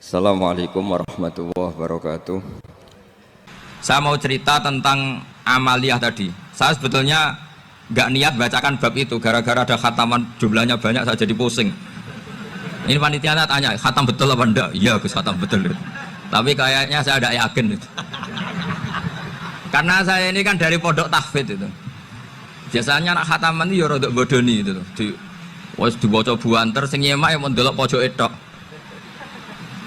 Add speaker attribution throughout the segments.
Speaker 1: Assalamualaikum warahmatullahi wabarakatuh.
Speaker 2: Saya mau cerita tentang amaliyah tadi. Saya sebetulnya nggak niat bacakan bab itu, gara-gara ada khataman jumlahnya banyak saya jadi pusing. Ini panitia tanya, khatam betul apa enggak? Iya Gus, khatam betul. Tapi kayaknya saya tidak yakin itu. Karena saya ini kan dari pondok tahfidz itu. Biasanya anak khataman itu ya rodok bodoni itu. Wes dibaca buanter sing nyemak yang mendelok pojok etok.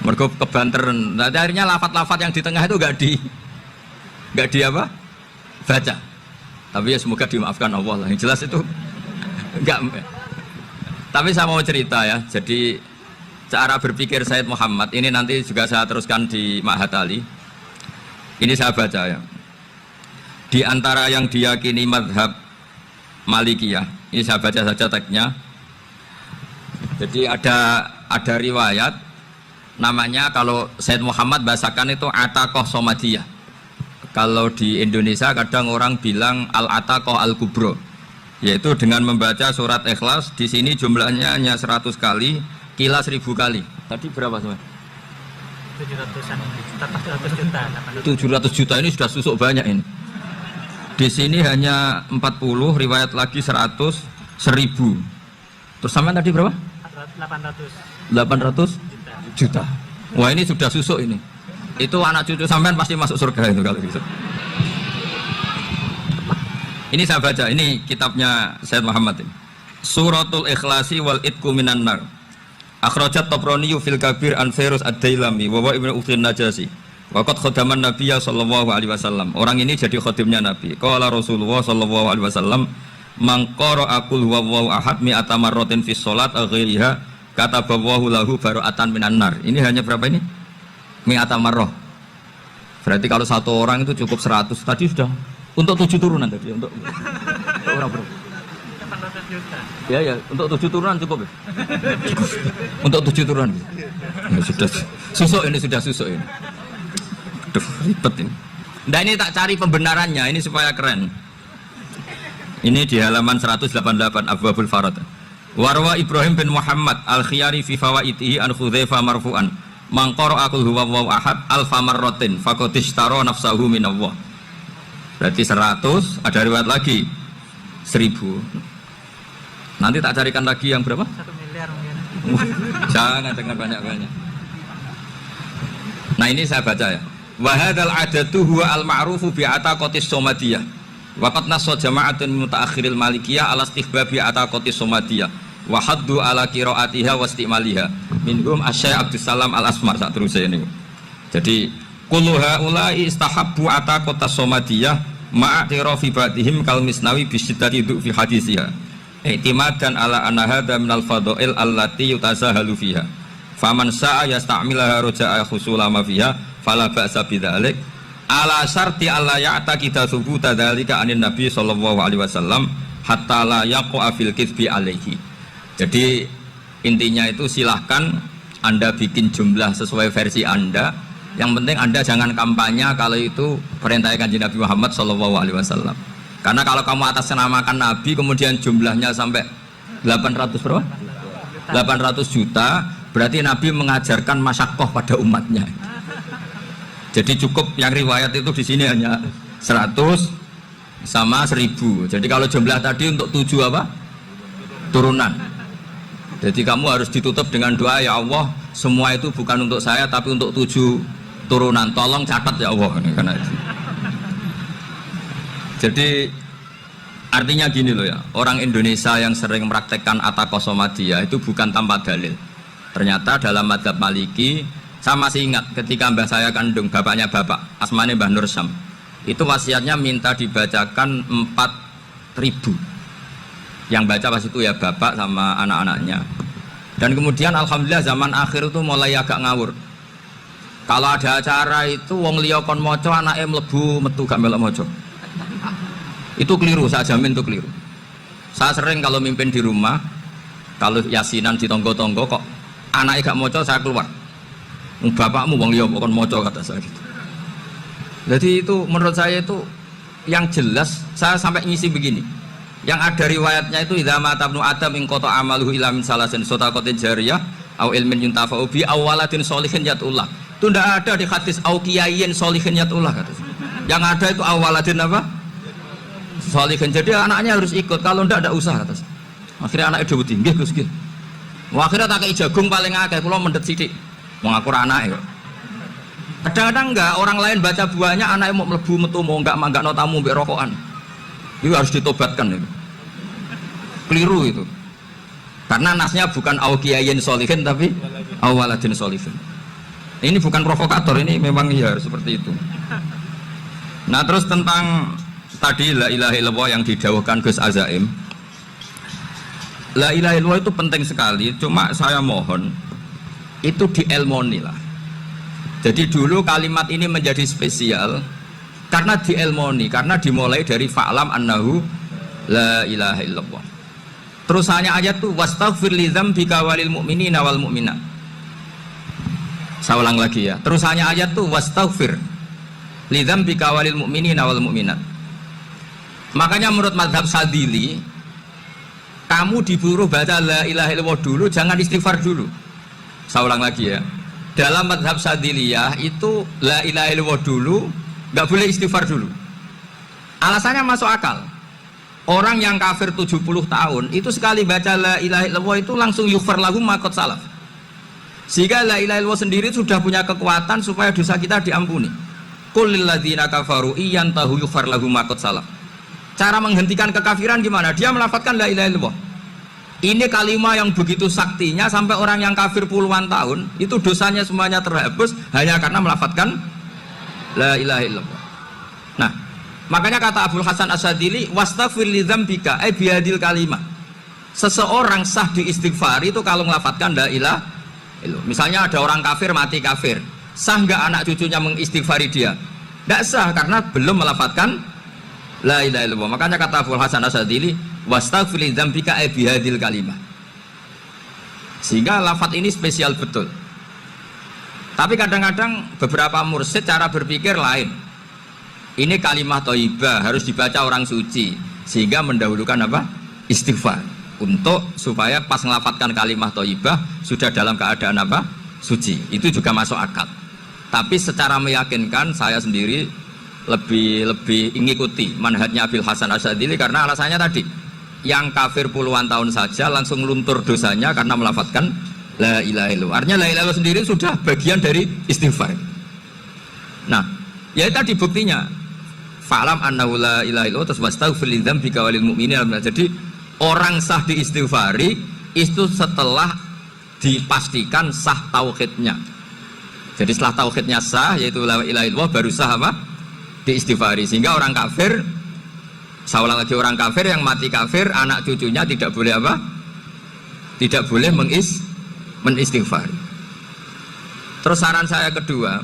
Speaker 2: Mergo kebanteran. Nah, akhirnya lafat-lafat yang di tengah itu enggak di apa? Baca. Tapi ya semoga dimaafkan Allah lah. Yang jelas itu enggak. Tapi saya mau cerita ya. Jadi cara berpikir Sayyid Muhammad ini nanti juga saya teruskan di Ma'had Ali. Ini saya baca ya. Di antara yang diyakini madhab Malikiyah, ini saya baca saja teksnya. Jadi ada riwayat namanya, kalau Sayyid Muhammad bahasakan itu Ataqoh Somadiyah. Kalau di Indonesia kadang orang bilang Al-Ataqoh Al-Kubro, yaitu dengan membaca surat Ikhlas. Di sini jumlahnya hanya 100 kali, Qila 1000 kali. Tadi berapa teman? 700 juta ini sudah susuk banyak ini. Di sini hanya 40, riwayat lagi 100, 1000. Terus sama tadi berapa? 800 juta. Wah, ini sudah susuk ini. Itu anak cucu sampean pasti masuk surga itu kalau gitu. Ini saya baca, ini kitabnya Sayyid Muhammad ini. Suratul Ikhlasi wal Itqu minan nar. Akhrajat Tabrani fil Kabir an Fairuz ad-Dailami wa Ibnu Uthman Najasi. Waqad khadaman Nabiya sallallahu alaihi wasallam. Orang ini jadi khadimnya Nabi. Qala Rasulullah sallallahu alaihi wasallam, "Man qara'a qul huwallahu ahad mi'ata marratin fi shalat ghairiha katabawahu lahu bara'atan minan nar." Ini hanya berapa ini? Mi'ata marrah. Berarti kalau satu orang itu cukup 100. Tadi sudah untuk 7 turunan tadi, untuk orang berapa?
Speaker 3: 800 juta.
Speaker 2: Ya, untuk 7 turunan cukup ya? Cukup. Untuk 7 turunan. Ya, sudah susuk ini, sudah susuk ini. Duh, ribet ini. Nah, ini tak cari pembenarannya, ini supaya keren. Ini di halaman 188 Abwabul Farad. Warwa Ibrahim bin Muhammad Al-Khiyari fi fawaitihi an Khudzaifah marfu'an. Man qara'a qul huwallahu ahad alfa marratin faqad ishtara nafsahu minallah. Berarti 100, ada riwayat lagi 1000. Nanti tak carikan lagi yang berapa?
Speaker 3: 1 miliar mungkin.
Speaker 2: Jangan dengan banyak-banyak. Nah, ini saya baca ya. Wa hadzal adatu huwa al-ma'rufu bi ataqatis somadiyah. Waqad nassa jama'atun mutaakhiril malikiyah ala istihbabi ataqatis somadiyah wa haddu ala qiraatiha wa istimaliha. Minhum Asy-Syaikh Abdus Salam Al-Asmar sak terusé niku. Jadi kullu haula'i istahabbu ataqatas somadiyah ma'a tirafi ba'dihim kal misnawi bi syiddati fi hadisiha. I'timadan ala anna hadza minal fadha'il allati yutasahalu fiha. Faman sa'a yasta'milaha raja'a husula ma fiha fala ba'sa bidzalik ala syarti alla ya'taqida thubuta dzalika anin nabi sallallahu alaihi wasallam hatta la yaqa fil kitsbi alaihi. Jadi intinya itu silahkan Anda bikin jumlah sesuai versi Anda. Yang penting Anda jangan kampanye kalau itu perintah Kanjeng Nabi Muhammad sallallahu alaihi wasallam. Karena kalau kamu atasnamakan Nabi kemudian jumlahnya sampai 800 berapa? 800 juta, berarti Nabi mengajarkan masyaqqah pada umatnya. Jadi cukup yang riwayat itu di sini hanya 100 sama 1000. Jadi kalau jumlah tadi untuk 7 apa? Turunan. Jadi kamu harus ditutup dengan doa, ya Allah, semua itu bukan untuk saya tapi untuk 7 turunan. Tolong catat ya Allah. Karena itu. Jadi artinya gini loh ya, orang Indonesia yang sering mempraktekkan Ataqoh Somadiyah itu bukan tanpa dalil. Ternyata dalam madzhab Maliki, saya masih ingat ketika mbah saya kandung, bapaknya bapak, asmane Mbah Nur Syam, itu wasiatnya minta dibacakan 4000. Yang baca pas itu ya bapak sama anak-anaknya. Dan kemudian alhamdulillah zaman akhir itu mulai agak ngawur. Kalau ada acara itu wong liya kon maca anake mlebu metu gak melok maca. Itu keliru, saya jamin itu keliru. Saya sering kalau mimpin di rumah, kalau yasinan di tonggo-tonggo kok anake gak maca, saya keluar. Bapakmu wong liya kon maca, kata saya gitu. Jadi itu menurut saya itu yang jelas. Saya sampai ngisi begini. Yang ada riwayatnya itu idza mata ibnu adam in qata amaluhu illa min salasin shadaqatin jariyah au ilmin yuntafa'u bi awaladin sholihin yatullah. Itu tidak ada di hadis au kiyayin sholihin yatullah kata. Yang ada itu awaladin apa? Sholihin. Jadi anaknya harus ikut, kalau tidak usah kata. Akhirnya anaknya dhewe nggih Gus nggih. Wah, akhirnya tak kei jagung paling akeh, kula mendet sithik. Wong aku anake kok. Kadang-kadang enggak, orang lain baca buahnya anaknya mau mlebu metu mau enggak manggakno tamu mbek rokokan. Itu harus ditobatkan itu. Keliru itu. Karena nasnya bukan au kiyayin sholihin tapi awaladin sholihin. Ini bukan provokator, ini memang ya seperti itu. Nah, terus tentang tadi la ilaha illallah yang didhawuhkan Gus Azaim. La ilaha illallah itu penting sekali, cuma saya mohon itu dielmoni lah. Jadi dulu kalimat ini menjadi spesial karena dielmoni, karena dimulai dari fa'lam annahu la ilaha illallah. Terusannya ayat tuh wastaghfir li dzambika walil mu'minina wal mu'minat. Saya ulang lagi ya. Terusannya ayat tuh wastaghfir li dzambika walil mu'minina wal mu'minat. Makanya menurut mazhab Sadili, kamu disuruh baca la ilaha illallah dulu, jangan istighfar dulu. Saya ulang lagi ya. Dalam mazhab Sadiliyah itu la ilaha illallah dulu, nggak boleh istighfar dulu. Alasannya masuk akal. Orang yang kafir 70 tahun itu sekali baca la ilaha illallah itu langsung yughfar lahum ma qad salaf. Sehingga la ilaha illallah sendiri sudah punya kekuatan supaya dosa kita diampuni. Qul lil ladzina kafaru iyantahu yughfar lahum ma qad salaf. Cara menghentikan kekafiran gimana? Dia melafadzkan la ilaha illallah. Ini kalimat yang begitu saktinya sampai orang yang kafir puluhan tahun itu dosanya semuanya terhapus hanya karena melafadzkan la ilaha illallah. Nah, makanya kata Abdul Hasan Asyadili wastaghfir li dzambika ay bihadil kalimah. Seseorang sah diistighfar itu kalau melafadzkan la ilaha illallah. Misalnya ada orang kafir mati kafir, sah enggak anak cucunya mengistighfari dia? Enggak sah karena belum melafadzkan la ilaha illallah. Makanya kata Abdul Hasan Asyadili wastaghfir li dzambika ay bihadil kalimah. Sehingga lafadz ini spesial betul. Tapi kadang-kadang beberapa mursyid cara berpikir lain. Ini kalimat thayyibah harus dibaca orang suci sehingga mendahulukan apa? Istighfar untuk supaya pas ngelafatkan kalimat thayyibah sudah dalam keadaan apa? Suci. Itu juga masuk akal. Tapi secara meyakinkan saya sendiri lebih mengikuti manhajnya Abil Hasan Asyadili karena alasannya tadi yang kafir puluhan tahun saja langsung luntur dosanya karena melafatkan la ilaha illallah. Artinya la ilaha illallah sendiri sudah bagian dari istighfar. Nah, ya tadi buktinya fa'lam annahu la ilaha illallah terus wastaghfir li dzambika walil mu'minina. Jadi orang sah diistighfari itu setelah dipastikan sah tauhidnya. Jadi setelah tauhidnya sah yaitu la ilaha illallah baru sah apa? Diistighfari. Sehingga orang kafir, saya ulang lagi, orang kafir yang mati kafir anak cucunya tidak boleh apa? Tidak boleh menistighfari. Terus saran saya kedua,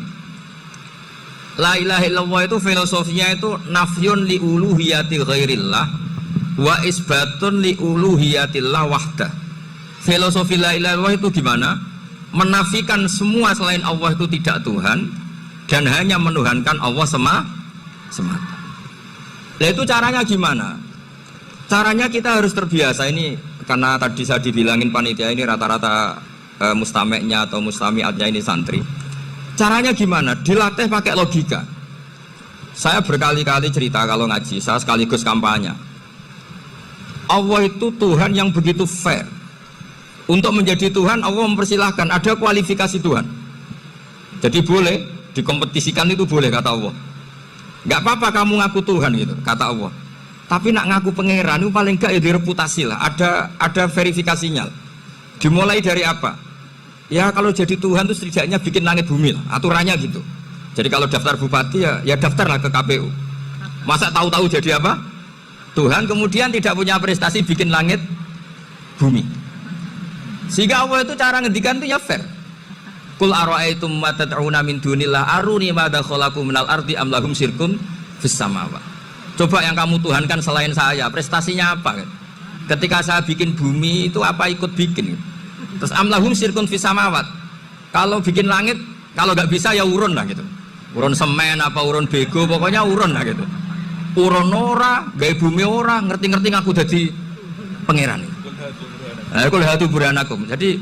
Speaker 2: la ilaha illallah itu filosofinya itu nafyun li uluhiyati ghairillah wa isbatun li uluhiyatillah wahdah. Filosofi la ilaha illallah itu gimana? Menafikan semua selain Allah itu tidak Tuhan dan hanya menuhankan Allah semata. Nah itu caranya gimana? Caranya kita harus terbiasa ini karena tadi saya dibilangin panitia ini rata-rata mustameknya atau mustamiatnya ini santri. Caranya gimana? Dilatih pakai logika. Saya berkali-kali cerita kalau ngaji, saya sekaligus kampanye. Allah itu Tuhan yang begitu fair. Untuk menjadi Tuhan, Allah mempersilahkan, ada kualifikasi Tuhan. Jadi boleh, dikompetisikan itu boleh kata Allah. Gak apa-apa kamu ngaku Tuhan gitu, kata Allah. Tapi nak ngaku pangeran itu paling gak ya direputasi lah, ada verifikasinya. Dimulai dari apa? Ya kalau jadi Tuhan itu setidaknya bikin langit bumi lah, aturannya gitu. Jadi kalau daftar bupati ya daftarlah ke KPU. Masa tahu-tahu jadi apa? Tuhan kemudian tidak punya prestasi bikin langit bumi. Sehingga Allah itu cara ngendikan itu ya fair. Qul ara'aytum ma tad'una min dunillah aruni madza khalaqu minal ardi am lahum syirkun fis samawati. Coba yang kamu tuhankan selain saya, prestasinya apa? Ketika saya bikin bumi itu apa ikut bikin? Terus am lahum syirkun fis samawati. Kalau bikin langit, kalau nggak bisa ya urun lah gitu. Urun semen apa urun bego, pokoknya urun lah gitu. Urun ora, gawe bumi ora, ngerti-ngerti ngaku dadi pangeran. Kul hatu burhanakum. Jadi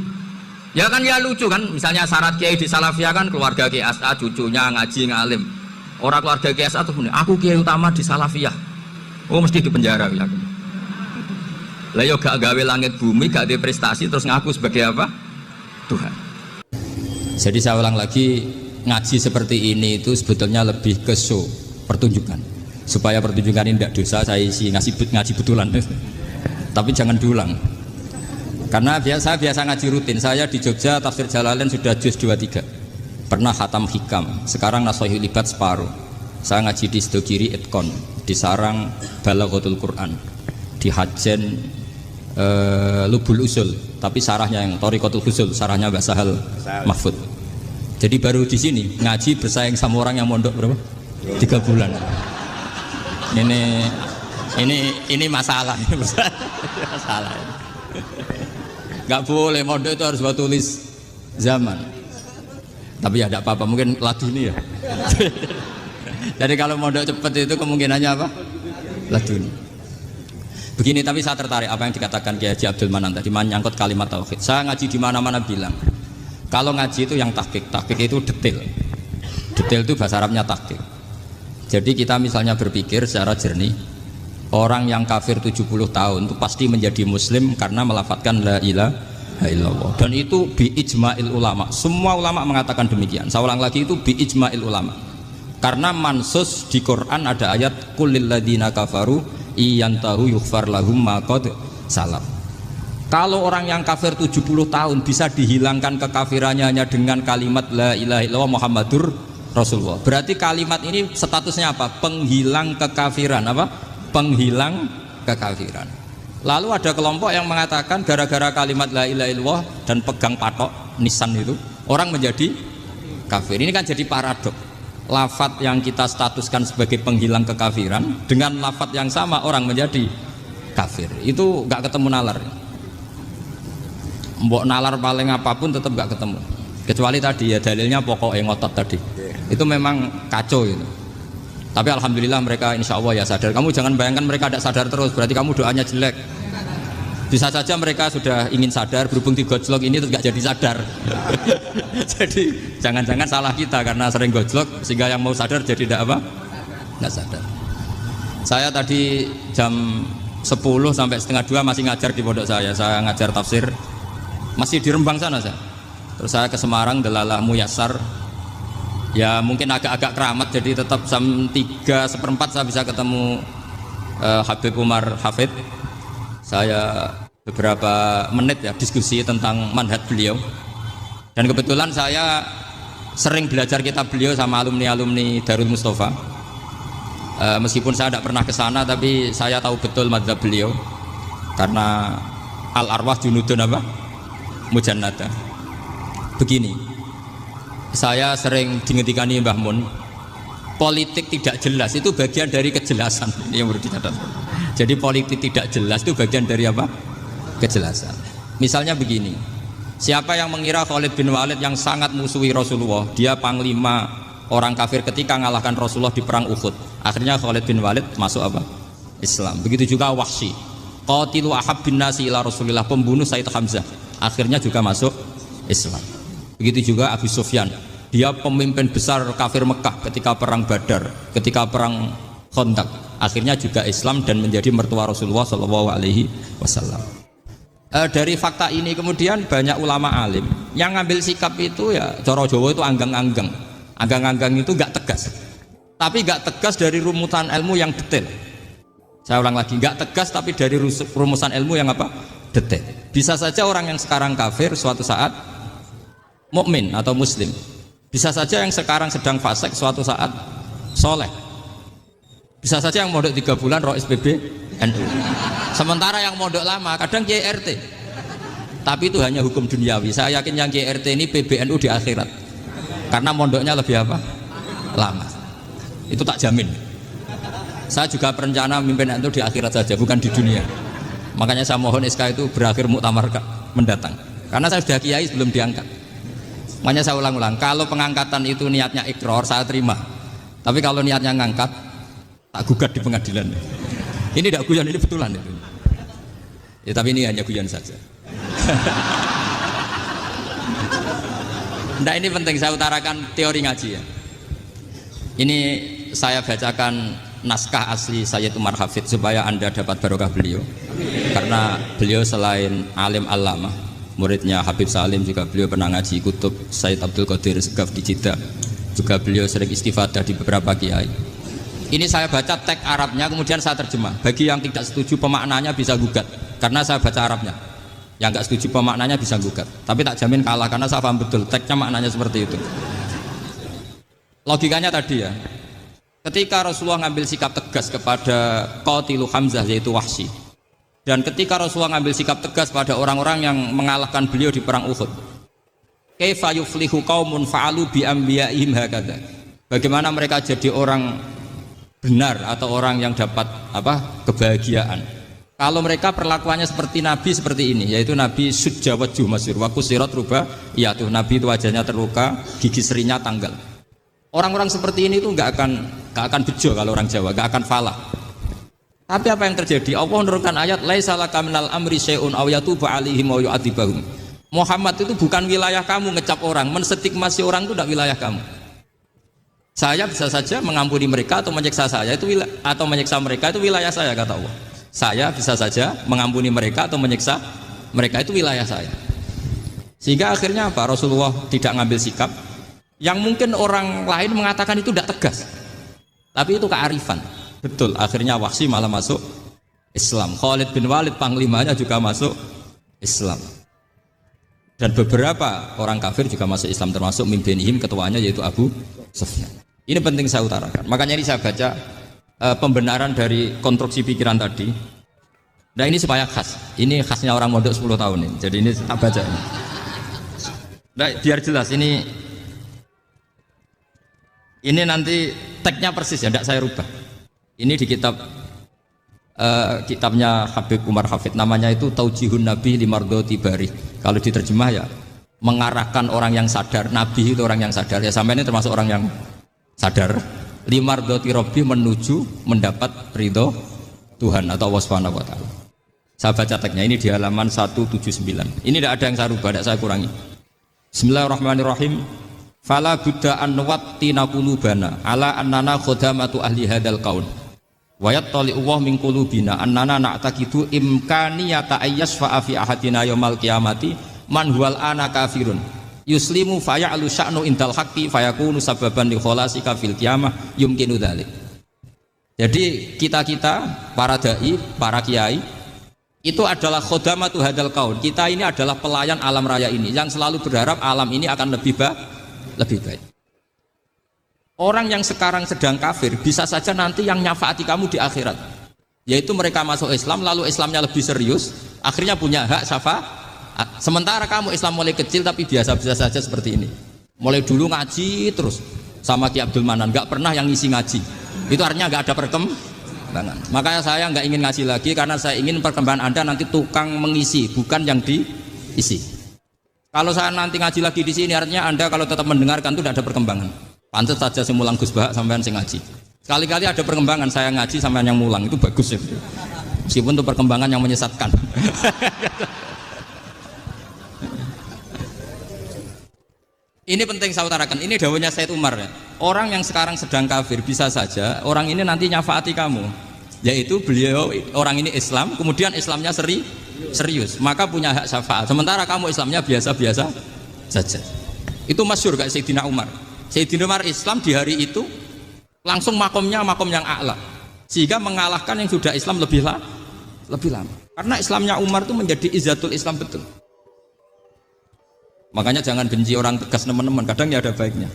Speaker 2: Ya kan ya lucu kan, misalnya syarat kiai di Salafiyah kan keluarga Kiai SA, cucunya ngaji ngalim. Orang keluarga Kiai SA tuh aku kiai utama di Salafiyah. Oh mesti di penjara ya. Lah yo gak gawe langit bumi, gak ada prestasi terus ngaku sebagai apa? Tuhan. Jadi saya ulang lagi, ngaji seperti ini itu sebetulnya lebih ke show, pertunjukan. Supaya pertunjukan ini tidak dosa, saya isi ngaji betulan. Tapi jangan diulang. Karena saya biasa ngaji rutin. Saya di Jogja tafsir Jalalain sudah juz 23. Pernah khatam hikam. Sekarang Nashahul Ibad separuh. Saya ngaji di Sidogiri Itkon, di Sarang Balaghatul Quran, di Hajen Lubul Usul, tapi sarahnya yang Thariqatul Usul, sarahnya Mbak Sahal Mahfud. Jadi baru di sini ngaji bersaing sama orang yang mondok berapa? 3 bulan. Ini masalah, masalah. Nggak boleh mondok itu harus buat tulis zaman. Tapi ya tidak apa-apa, mungkin laduni ya. Jadi kalau mondok cepat itu kemungkinannya apa? Laduni. Begini, tapi saya tertarik apa yang dikatakan Kiai Haji Abdul Manan tadi menyangkut kalimat tauhid. Saya ngaji di mana-mana bilang, kalau ngaji itu yang tahqiq itu detail. Detail itu bahasa Arabnya tahqiq. Jadi kita misalnya berpikir secara jernih, orang yang kafir 70 tahun itu pasti menjadi muslim karena melafatkan la ilaha illallah. Dan itu bi ijma'il ulama. Semua ulama mengatakan demikian. Saya ulang lagi, itu bi ijma'il ulama. Karena mansus di Quran ada ayat qul lil ladzina kafaru iyantahu yughfar lahum ma qad salaf. Kalau orang yang kafir 70 tahun bisa dihilangkan kekafirannya hanya dengan kalimat la ilaha illallah Muhammadur Rasulullah. Berarti kalimat ini statusnya apa? Penghilang kekafiran, apa? Penghilang kekafiran. Lalu ada kelompok yang mengatakan gara-gara kalimat la ilaha illallah dan pegang patok nisan itu orang menjadi kafir. Ini kan jadi paradok. Lafat yang kita statuskan sebagai penghilang kekafiran dengan lafat yang sama orang menjadi kafir. Itu nggak ketemu nalar. Mbok nalar paling apapun tetap nggak ketemu. Kecuali tadi ya dalilnya pokok yang ngotot tadi. Itu memang kacau itu. Tapi alhamdulillah mereka insya Allah ya sadar. Kamu jangan bayangkan mereka tidak sadar terus, berarti kamu doanya jelek. Bisa saja mereka sudah ingin sadar, berhubung di gojlok ini terus gak jadi sadar. Jadi jangan-jangan salah kita karena sering gojlok sehingga yang mau sadar jadi tidak apa? Tidak sadar. Saya tadi jam 10 sampai setengah 2 masih ngajar di pondok saya. Saya ngajar tafsir masih di Rembang sana saya. Terus saya ke Semarang, Delalah Muyassar. Ya mungkin agak-agak keramat, jadi tetap jam 3:4 saya bisa ketemu Habib Umar Hafid. Saya beberapa menit ya diskusi tentang manhaj beliau. Dan kebetulan saya sering belajar kitab beliau sama alumni-alumni Darul Mustafa. Meskipun saya tidak pernah ke sana, tapi saya tahu betul mazhab beliau. Karena al-arwah junudun apa? Mujannada. Begini, saya sering dingetikani Mbah Mun, politik tidak jelas itu bagian dari kejelasan. Ini yang perlu dicatat. Jadi politik tidak jelas itu bagian dari apa? Kejelasan. Misalnya begini, siapa yang mengira Khalid bin Walid yang sangat musuhi Rasulullah, dia panglima orang kafir ketika mengalahkan Rasulullah di perang Uhud, akhirnya Khalid bin Walid masuk apa? Islam. Begitu juga Wahsy, qatilu ahabbin nasi ila Rasulillah, pembunuh Sayyid Hamzah, akhirnya juga masuk Islam. Begitu juga Abu Sufyan, dia pemimpin besar kafir Mekah ketika perang Badar, ketika perang Khandaq, akhirnya juga Islam dan menjadi mertua Rasulullah SAW. Dari fakta ini kemudian banyak ulama alim yang ngambil sikap itu ya coro Jawa itu anggang-anggang. Anggang-anggang itu gak tegas, tapi gak tegas dari rumusan ilmu yang detail. Saya ulang lagi, gak tegas tapi dari rumusan ilmu yang apa? Detail. Bisa saja orang yang sekarang kafir suatu saat mukmin atau muslim. Bisa saja yang sekarang sedang fasik suatu saat soleh. Bisa saja yang mondok 3 bulan roh SPB NU. Sementara yang mondok lama kadang Kiai RT. Tapi itu hanya hukum duniawi. Saya yakin yang Kiai RT ini PBNU di akhirat. Karena mondoknya lebih apa? Lama. Itu tak jamin. Saya juga berencana memimpin NU di akhirat saja, bukan di dunia. Makanya saya mohon SK itu berakhir muktamar mendatang. Karena saya sudah kiai sebelum diangkat. Makanya saya ulang-ulang, kalau pengangkatan itu niatnya ikrar, saya terima. Tapi kalau niatnya ngangkat, tak gugat di pengadilan. Ini tidak guyon, ini betulan itu. Ya, tapi ini hanya guyon saja.
Speaker 4: Nah ini penting saya utarakan teori ngaji ya. Ini saya bacakan naskah asli Sayyid Umar Hafid supaya Anda dapat barokah beliau. Karena beliau selain alim allamah, muridnya Habib Salim juga beliau pernah ngaji kutub Sayyid Abdul Qadir Segaf di Jeddah. Juga beliau sering istifadah di beberapa kiai. Ini saya baca teks Arabnya kemudian saya terjemah. Bagi yang tidak setuju pemaknanya bisa gugat karena saya baca Arabnya. Yang nggak setuju pemaknanya bisa gugat. Tapi tak jamin kalah karena saya paham betul teksnya maknanya seperti itu. Logikanya tadi ya. Ketika Rasulullah ngambil sikap tegas kepada Qatilu Hamzah yaitu Wahsy, dan ketika Rasulullah ngambil sikap tegas pada orang-orang yang mengalahkan beliau di perang Uhud, kaifa yuflihu qaumun fa'alu bi anbiya'ihim hakadha, bagaimana mereka jadi orang benar atau orang yang dapat kebahagiaan kalau mereka perlakuannya seperti Nabi seperti ini, yaitu Nabi sujja wajhu masyhur wa kusirat ruba, iya tuh Nabi itu wajahnya terluka, gigi serinya tanggal. Orang-orang seperti ini itu nggak akan bejo kalau orang Jawa, nggak akan falah. Tapi apa yang terjadi? Allah menurunkan ayat laisa laka minal amri syai'un aw yatuba 'alaihim aw yu'adzibahum. Muhammad itu bukan wilayah kamu ngecap orang, menstigmasi orang itu tidak wilayah kamu. Saya bisa saja mengampuni mereka atau menyiksa saya itu atau menyiksa mereka itu wilayah saya kata Allah. Saya bisa saja mengampuni mereka atau menyiksa mereka itu wilayah saya. Sehingga akhirnya apa? Rasulullah tidak ngambil sikap yang mungkin orang lain mengatakan itu tidak tegas, tapi itu kearifan. Betul, akhirnya Wahsy malah masuk Islam. Khalid bin Walid panglimanya juga masuk Islam. Dan beberapa orang kafir juga masuk Islam termasuk mimpinihim ketuanya yaitu Abu Sufyan. Ini penting saya utarakan. Makanya ini saya baca pembenaran dari konstruksi pikiran tadi. Nah ini supaya khas. Ini khasnya orang mondok 10 tahun ini. Jadi ini tak baca ini. Nah, biar jelas ini nanti teksnya persis ya, tidak saya rubah. Ini di kitabnya Habib Umar Hafid, namanya itu Taujihun Nabi Limardoti Bari. Kalau diterjemah ya mengarahkan orang yang sadar. Nabi itu orang yang sadar ya, sampai ini termasuk orang yang sadar. Limardoti Robbi menuju mendapat ridho Tuhan atau Allah Subhanahu wa taala. Saya baca teksnya ini di halaman 179. Ini tidak ada yang saya rubah, tidak saya kurangi. Bismillahirrahmanirrahim. Fala budda an nuwattina qulubana ala annana khadamatu ahli hadzal qaul wa yattali'u wa min qulubina annana na'taqidu imkaniyata ayyasfa'a fi ahadina yaumal qiyamati man huwal ana kafirun yuslimu faya'lu sya'nu indal haqqi fayakunu sababan li khalasika fil qiyamah yumkinu dzalik. Jadi kita para dai, para kiai itu adalah khadamatu hadzal qaul. Kita ini adalah pelayan alam raya ini yang selalu berharap alam ini akan lebih baik. Orang yang sekarang sedang kafir bisa saja nanti yang nyafaati kamu di akhirat, yaitu mereka masuk Islam lalu Islamnya lebih serius, akhirnya punya hak syafaat. Sementara kamu Islam mulai kecil tapi biasa-biasa saja seperti ini, mulai dulu ngaji terus sama Ki Abdul Manan, nggak pernah yang ngisi ngaji, itu artinya nggak ada perkembangan. Makanya saya nggak ingin ngaji lagi karena saya ingin perkembangan Anda nanti tukang mengisi, bukan yang diisi. Kalau saya nanti ngaji lagi di sini artinya Anda kalau tetap mendengarkan itu tidak ada perkembangan. Pantas saja semulang Gus Bahak sampean sing ngaji. Sekali-kali ada perkembangan, saya ngaji sampean yang mulang itu bagus ya. Meskipun itu perkembangan yang menyesatkan. Ini penting saya utarakan. Ini dawuhnya Sayyid Umar ya. Orang yang sekarang sedang kafir bisa saja orang ini nanti nyafaati kamu. Yaitu beliau orang ini Islam, kemudian Islamnya serius, maka punya hak syafaat. Sementara kamu Islamnya biasa-biasa saja. Itu masyhur kayak Sayyidina Umar. Sayyidina Umar Islam di hari itu langsung makomnya makom yang a'la, sehingga mengalahkan yang sudah Islam lebih lama. Karena Islamnya Umar itu menjadi izzatul Islam betul. Makanya jangan benci orang tegas teman-teman, kadang ya ada baiknya.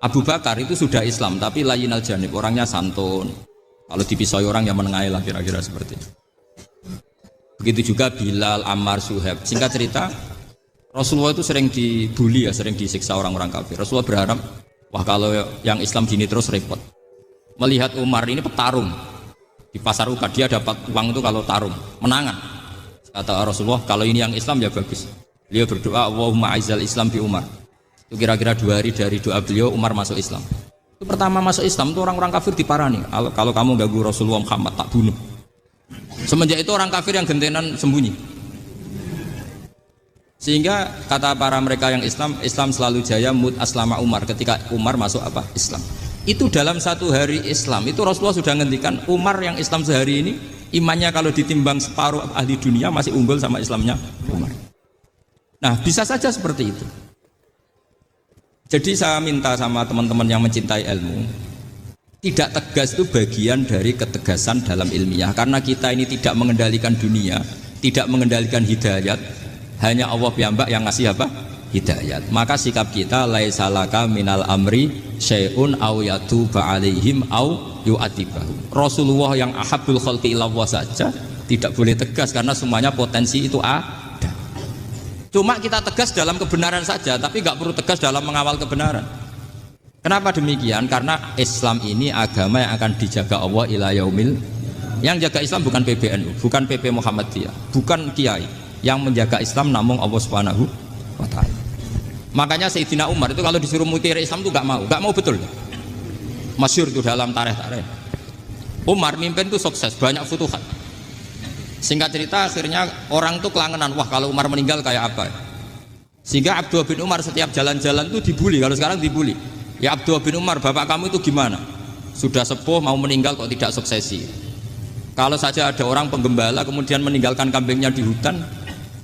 Speaker 4: Abu Bakar itu sudah Islam tapi layinal janib, orangnya santun. Kalau dipisah orang yang menengahi lah kira-kira seperti itu. Begitu juga Bilal, Ammar, Suhaib. Singkat cerita, Rasulullah itu sering dibully ya, sering disiksa orang-orang kafir. Rasulullah berharap, wah kalau yang Islam gini terus repot. Melihat Umar ini petarung di pasar Ukad, dia dapat uang itu kalau tarung, menangan. Kata Rasulullah, kalau ini yang Islam ya bagus. Beliau berdoa, Allahumma aizal Islam bi Umar. Itu kira-kira 2 hari dari doa beliau, Umar masuk Islam. Itu pertama masuk Islam itu orang-orang kafir diparani. Kalau kamu ganggu Rasulullah Muhammad tak bunuh. Semenjak itu orang kafir yang gentenan sembunyi. Sehingga kata para mereka yang Islam selalu jaya mut aslama Umar, ketika Umar masuk apa? Islam. Itu dalam satu hari Islam itu Rasulullah sudah ngendikan Umar yang Islam sehari ini imannya kalau ditimbang separuh ahli dunia masih unggul sama Islamnya Umar. Nah, bisa saja seperti itu. Jadi saya minta sama teman-teman yang mencintai ilmu, tidak tegas itu bagian dari ketegasan dalam ilmiah, karena kita ini tidak mengendalikan dunia, tidak mengendalikan hidayat, hanya Allah piyambak yang ngasih apa? Hidayat. Maka sikap kita laisa laka minal amri syai'un aw yatuba alaihim aw yu'atibahu. Rasulullah yang ahabbul khalqi ilallah saja tidak boleh tegas karena semuanya potensi itu ada. Cuma kita tegas dalam kebenaran saja, tapi nggak perlu tegas dalam mengawal kebenaran. Kenapa demikian? Karena Islam ini agama yang akan dijaga Allah ila yaumil. Yang jaga Islam bukan PBNU, bukan PP Muhammadiyah, bukan kiai. Yang menjaga Islam namun Allah Subhanahu wa ta'ala. Makanya Sayyidina Umar itu kalau disuruh mutiara Islam itu gak mau betul. Masyhur itu dalam tarikh. Umar mimpin itu sukses, banyak futuhat. Singkat cerita akhirnya orang tuh kelangenan, wah kalau Umar meninggal kayak apa. Sehingga Abdullah bin Umar setiap jalan-jalan itu dibully, kalau sekarang dibully. Ya Abdullah bin Umar, bapak kamu itu gimana? Sudah sepuh mau meninggal kok tidak suksesi. Kalau saja ada orang penggembala kemudian meninggalkan kambingnya di hutan,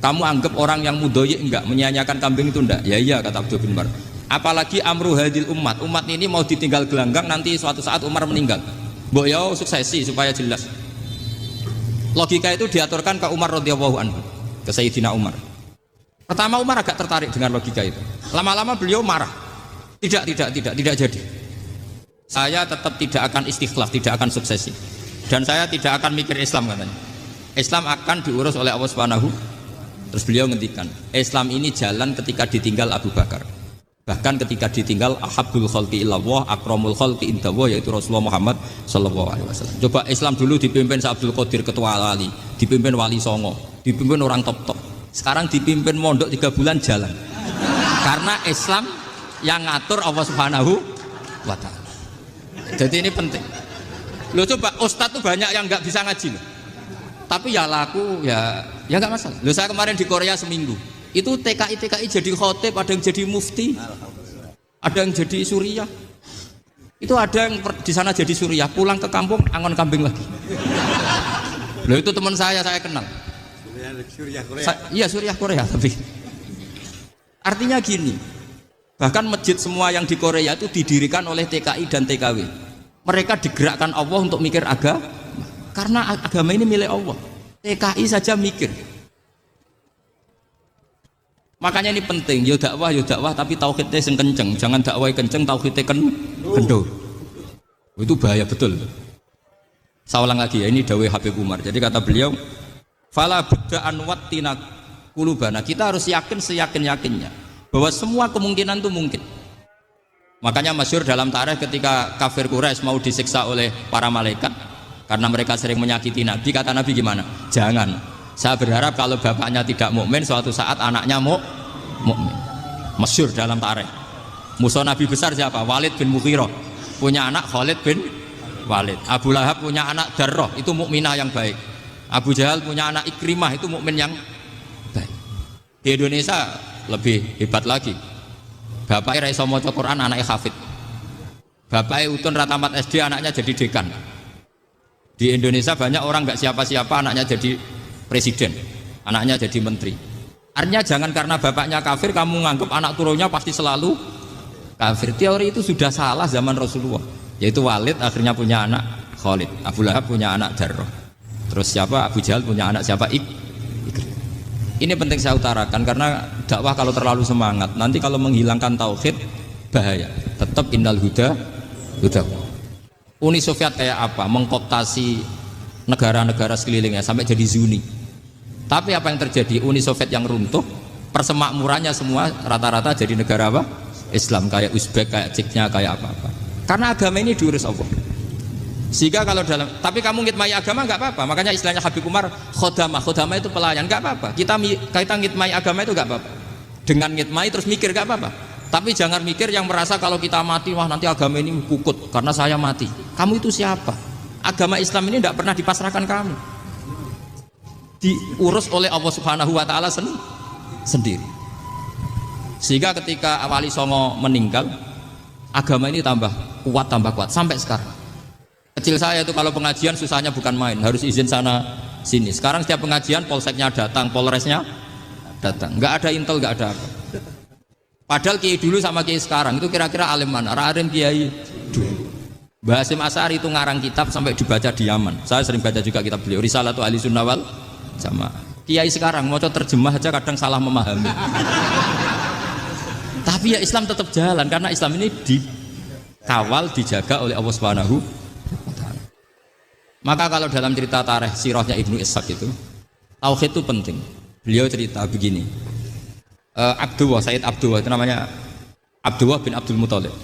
Speaker 4: kamu anggap orang yang mudoyik enggak, menyanyiakan kambing itu enggak? Ya iya, kata Abdul bin Umar. Apalagi amru hadil umat ini mau ditinggal gelanggang, nanti suatu saat Umar meninggal. Mbok ya suksesi supaya jelas. Logika itu diaturkan ke Umar radhiyallahu anhu, ke Sayyidina Umar. Pertama Umar agak tertarik dengan logika itu. Lama-lama beliau marah. Tidak jadi. Saya tetap tidak akan istikhlaf, tidak akan suksesi. Dan saya tidak akan mikir Islam katanya. Islam akan diurus oleh Allah Subhanahu. Terus beliau ngendikan, Islam ini jalan ketika ditinggal Abu Bakar. Bahkan ketika ditinggal ahabbul khalqi ilallah, akramul khalqi indallah, yaitu Rasulullah Muhammad sallallahu alaihi wasallam. Coba Islam dulu dipimpin Abdul Qadir ketua wali, dipimpin wali songo, dipimpin orang top. Sekarang dipimpin mondok 3 bulan jalan. Karena Islam yang ngatur Allah Subhanahu wa ta'ala. Jadi ini penting. Loh coba ustadz tuh banyak yang nggak bisa ngaji loh. Tapi ya laku ya nggak masalah. Loh saya kemarin di Korea seminggu itu TKI jadi khotib, ada yang jadi mufti, ada yang jadi suriah. Itu ada yang di sana jadi suriah, pulang ke kampung angon kambing lagi. Loh itu teman saya kenal. Suriah Korea. Iya suriah Korea tapi artinya gini, bahkan masjid semua yang di Korea itu didirikan oleh TKI dan TKW. Mereka digerakkan Allah untuk mikir agama. Karena agama ini milik Allah. TKI saja mikir. Makanya ini penting, yo dakwah tapi tauhidnya sing kenceng. Jangan dakwah kenceng tauhidnya kendor. Itu bahaya betul. Saya ulang lagi ya, ini dawuh Habib Umar. Jadi kata beliau, fala budda'an wattina kulubana. Kita harus yakin seyakin-yakinnya bahwa semua kemungkinan itu mungkin. Makanya masyhur dalam tarikh ketika kafir Quraisy mau disiksa oleh para malaikat karena mereka sering menyakiti Nabi, kata Nabi gimana? Jangan. Saya berharap kalau bapaknya tidak mukmin, suatu saat anaknya mukmin. Masyhur dalam tarikh. Musuh Nabi besar siapa? Walid bin Mughirah. Punya anak Khalid bin Walid. Abu Lahab punya anak Darrah, itu mukminah yang baik. Abu Jahal punya anak Ikrimah, itu mukmin yang baik. Di Indonesia lebih hebat lagi. Bapaknya ra iso maca Quran, anaknya hafid. Bapaknya utun ra tamat SD, anaknya jadi dekan. Di Indonesia banyak orang nggak siapa-siapa, anaknya jadi presiden, anaknya jadi menteri. Artinya jangan karena bapaknya kafir kamu nganggap anak turunnya pasti selalu kafir. Teori itu sudah salah zaman Rasulullah. Yaitu Walid akhirnya punya anak Khalid, Abu Lahab punya anak Darrah. Terus siapa? Abu Jahal punya anak siapa? Ini penting saya utarakan karena dakwah kalau terlalu semangat nanti kalau menghilangkan tauhid bahaya. Tetap innal huda. Uni Soviet kayak apa? Mengkooptasi negara-negara sekelilingnya sampai jadi Zuni. Tapi apa yang terjadi? Uni Soviet yang runtuh, persemakmurannya semua rata-rata jadi negara apa? Islam, kayak Uzbek, kayak Ceknya, kayak apa-apa. Karena agama ini diurus Allah. Sehingga kalau dalam, tapi kamu ngitmai agama nggak apa-apa. Makanya istilahnya Habib Umar khodamah itu pelayan, nggak apa-apa. Kita ngitmai agama itu nggak apa-apa. Dengan ngitmai terus mikir nggak apa-apa. Tapi jangan mikir yang merasa kalau kita mati, wah nanti agama ini kukut karena saya mati. Kamu itu siapa? Agama Islam ini tidak pernah dipasrahkan kamu. Diurus oleh Allah Subhanahu wa ta'ala sendiri. sendiri. Sehingga ketika Wali Songo meninggal, agama ini tambah kuat sampai sekarang. Kecil saya itu kalau pengajian susahnya bukan main, harus izin sana sini. Sekarang setiap pengajian polseknya datang, polresnya datang. Nggak ada intel, nggak ada apa. Padahal kiai dulu sama kiai sekarang itu kira-kira alim mana? Alim kiai dulu. Mbah Hasyim Asy'ari itu ngarang kitab sampai dibaca di Yaman. Saya sering baca juga kitab beliau, Risalatu Ahli Sunnah wal Jamaah. Kiai sekarang mau terjemah aja kadang salah memahami. Tapi ya Islam tetap jalan karena Islam ini dikawal, dijaga oleh Allah Subhanahu wa taala. Maka kalau dalam cerita tarikh sirahnya Ibnu Ishaq itu, tauhid itu penting. Beliau cerita begini. Sayyid Abdullah itu namanya Abdullah bin Abdul Muthalib.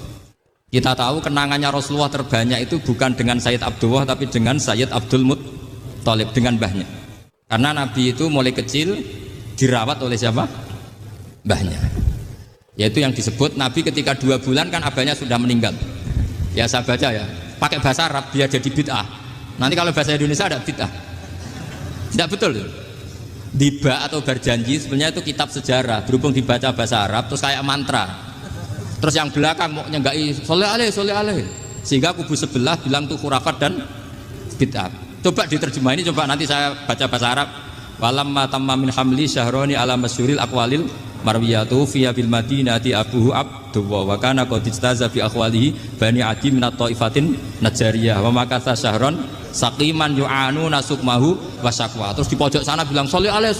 Speaker 4: Kita tahu kenangannya Rasulullah terbanyak itu bukan dengan Sayyid Abdullah tapi dengan Sayyid Abdul Muthalib, dengan mbahnya. Karena Nabi itu mulai kecil dirawat oleh siapa? Mbahnya. Yaitu yang disebut Nabi ketika 2 bulan kan abahnya sudah meninggal. Ya saya baca ya, pakai bahasa Arab biar jadi bid'ah. Nanti kalau bahasa Indonesia ada bid'ah. Tidak betul tuh. Diba atau berjanji sebenarnya itu kitab sejarah, berhubung dibaca bahasa Arab terus kayak mantra. Terus yang belakang mau nyenggai soleh aleh, sehingga kubu sebelah bilang tuh khurafat dan bid'ah. Coba diterjemah ini, coba nanti saya baca bahasa Arab. Walamma tamma min hamli syahroni ala masyuril aqwalil marwiyatu fiya bil madinati abuhu Abdullah wa kana qad istaza fi akhwalihi bani adi min at-taifatin najariyah wa makatha syahron saqiman yu'anu nasukmahu wa syaqwa. Terus di pojok sana bilang soleh aleh.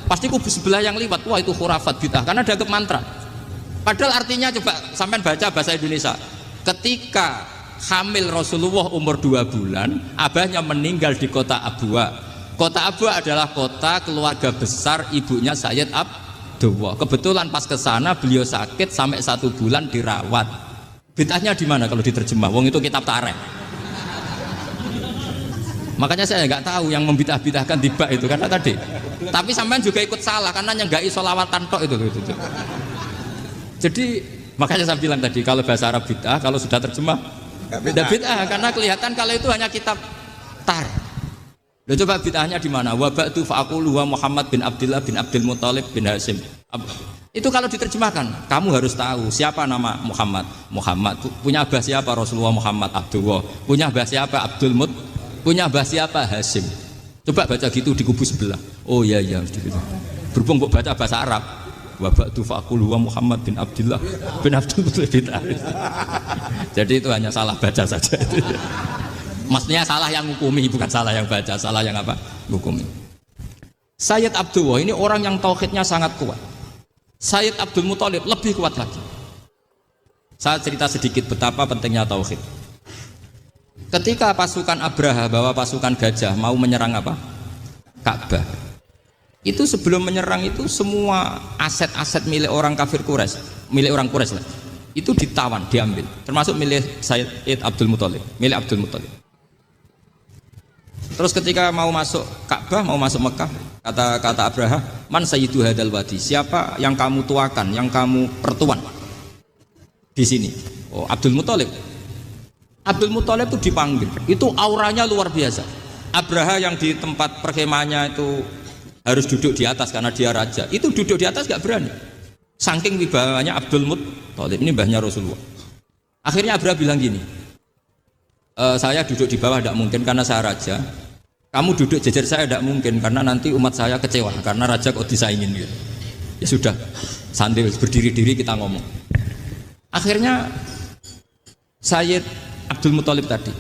Speaker 4: Pasti kubu sebelah yang liwat, wah itu khurafat bid'ah karena dianggap mantra. Padahal artinya coba sampean baca bahasa Indonesia. Ketika hamil Rasulullah umur 2 bulan, abahnya meninggal di kota Abwa. Kota Abwa adalah kota keluarga besar ibunya Sayyid Abdullah. Kebetulan pas ke sana beliau sakit sampai 1 bulan dirawat. Bid'ahnya di mana kalau diterjemah? Wong itu kitab tarikh. Makanya saya nggak tahu yang membidah-bidahkan tiba itu karena tadi. Tapi sampean juga ikut salah karena nyenggai sholawatan tok itu. Jadi makanya saya bilang tadi kalau bahasa Arab bid'ah, kalau sudah terjemah tidak bid'ah karena kelihatan kalau itu hanya kitab tar. Loh, coba bid'ahnya di mana? Wa ba'du fa'aqulu wa Muhammad bin Abdullah bin Abdul Muthalib bin Hasyim. Itu kalau diterjemahkan, kamu harus tahu siapa nama Muhammad. Muhammad punya abah siapa? Rasulullah Muhammad Abdullah. Punya abah siapa? Abdul Mut. Punya abah siapa? Hasyim. Coba baca gitu di kubu sebelah. Oh iya berhubung kok baca bahasa Arab. Wa ba'du fa'aqulu wa Muhammad bin Abdullah bin Abdul Muthalib. Jadi itu hanya salah baca saja itu. Maksudnya salah yang hukumi, bukan salah yang baca, salah yang apa? Hukumi. Sayyid Abdullah ini orang yang tauhidnya sangat kuat. Sayyid Abdul Muthalib lebih kuat lagi. Saya cerita sedikit betapa pentingnya tauhid. Ketika pasukan Abraha bawa pasukan gajah mau menyerang apa? Ka'bah. Itu sebelum menyerang itu semua aset-aset milik orang kafir Quraisy, milik orang Quraisy lah. Itu ditawan, diambil, termasuk milik Sayyid Abdul Muthalib, milik Abdul Muthalib. Terus ketika mau masuk Ka'bah, mau masuk Mekah, kata Abraha, man sayyidu hadal wadi, siapa yang kamu tuakan, yang kamu pertuan di sini? Oh, Abdul Muthalib. Abdul Muthalib itu dipanggil, itu auranya luar biasa. Abraha yang di tempat perkemahannya itu harus duduk di atas karena dia raja, itu duduk di atas gak berani, saking wibawanya Abdul Muthalib. Ini mbahnya Rasulullah. Akhirnya Abraha bilang gini, saya duduk di bawah tidak mungkin karena saya raja, kamu duduk jejer saya tidak mungkin karena nanti umat saya kecewa karena raja kok disaingin gitu. Ya sudah, sambil berdiri-diri kita ngomong. Akhirnya Sayyid Abdul Muthalib tadi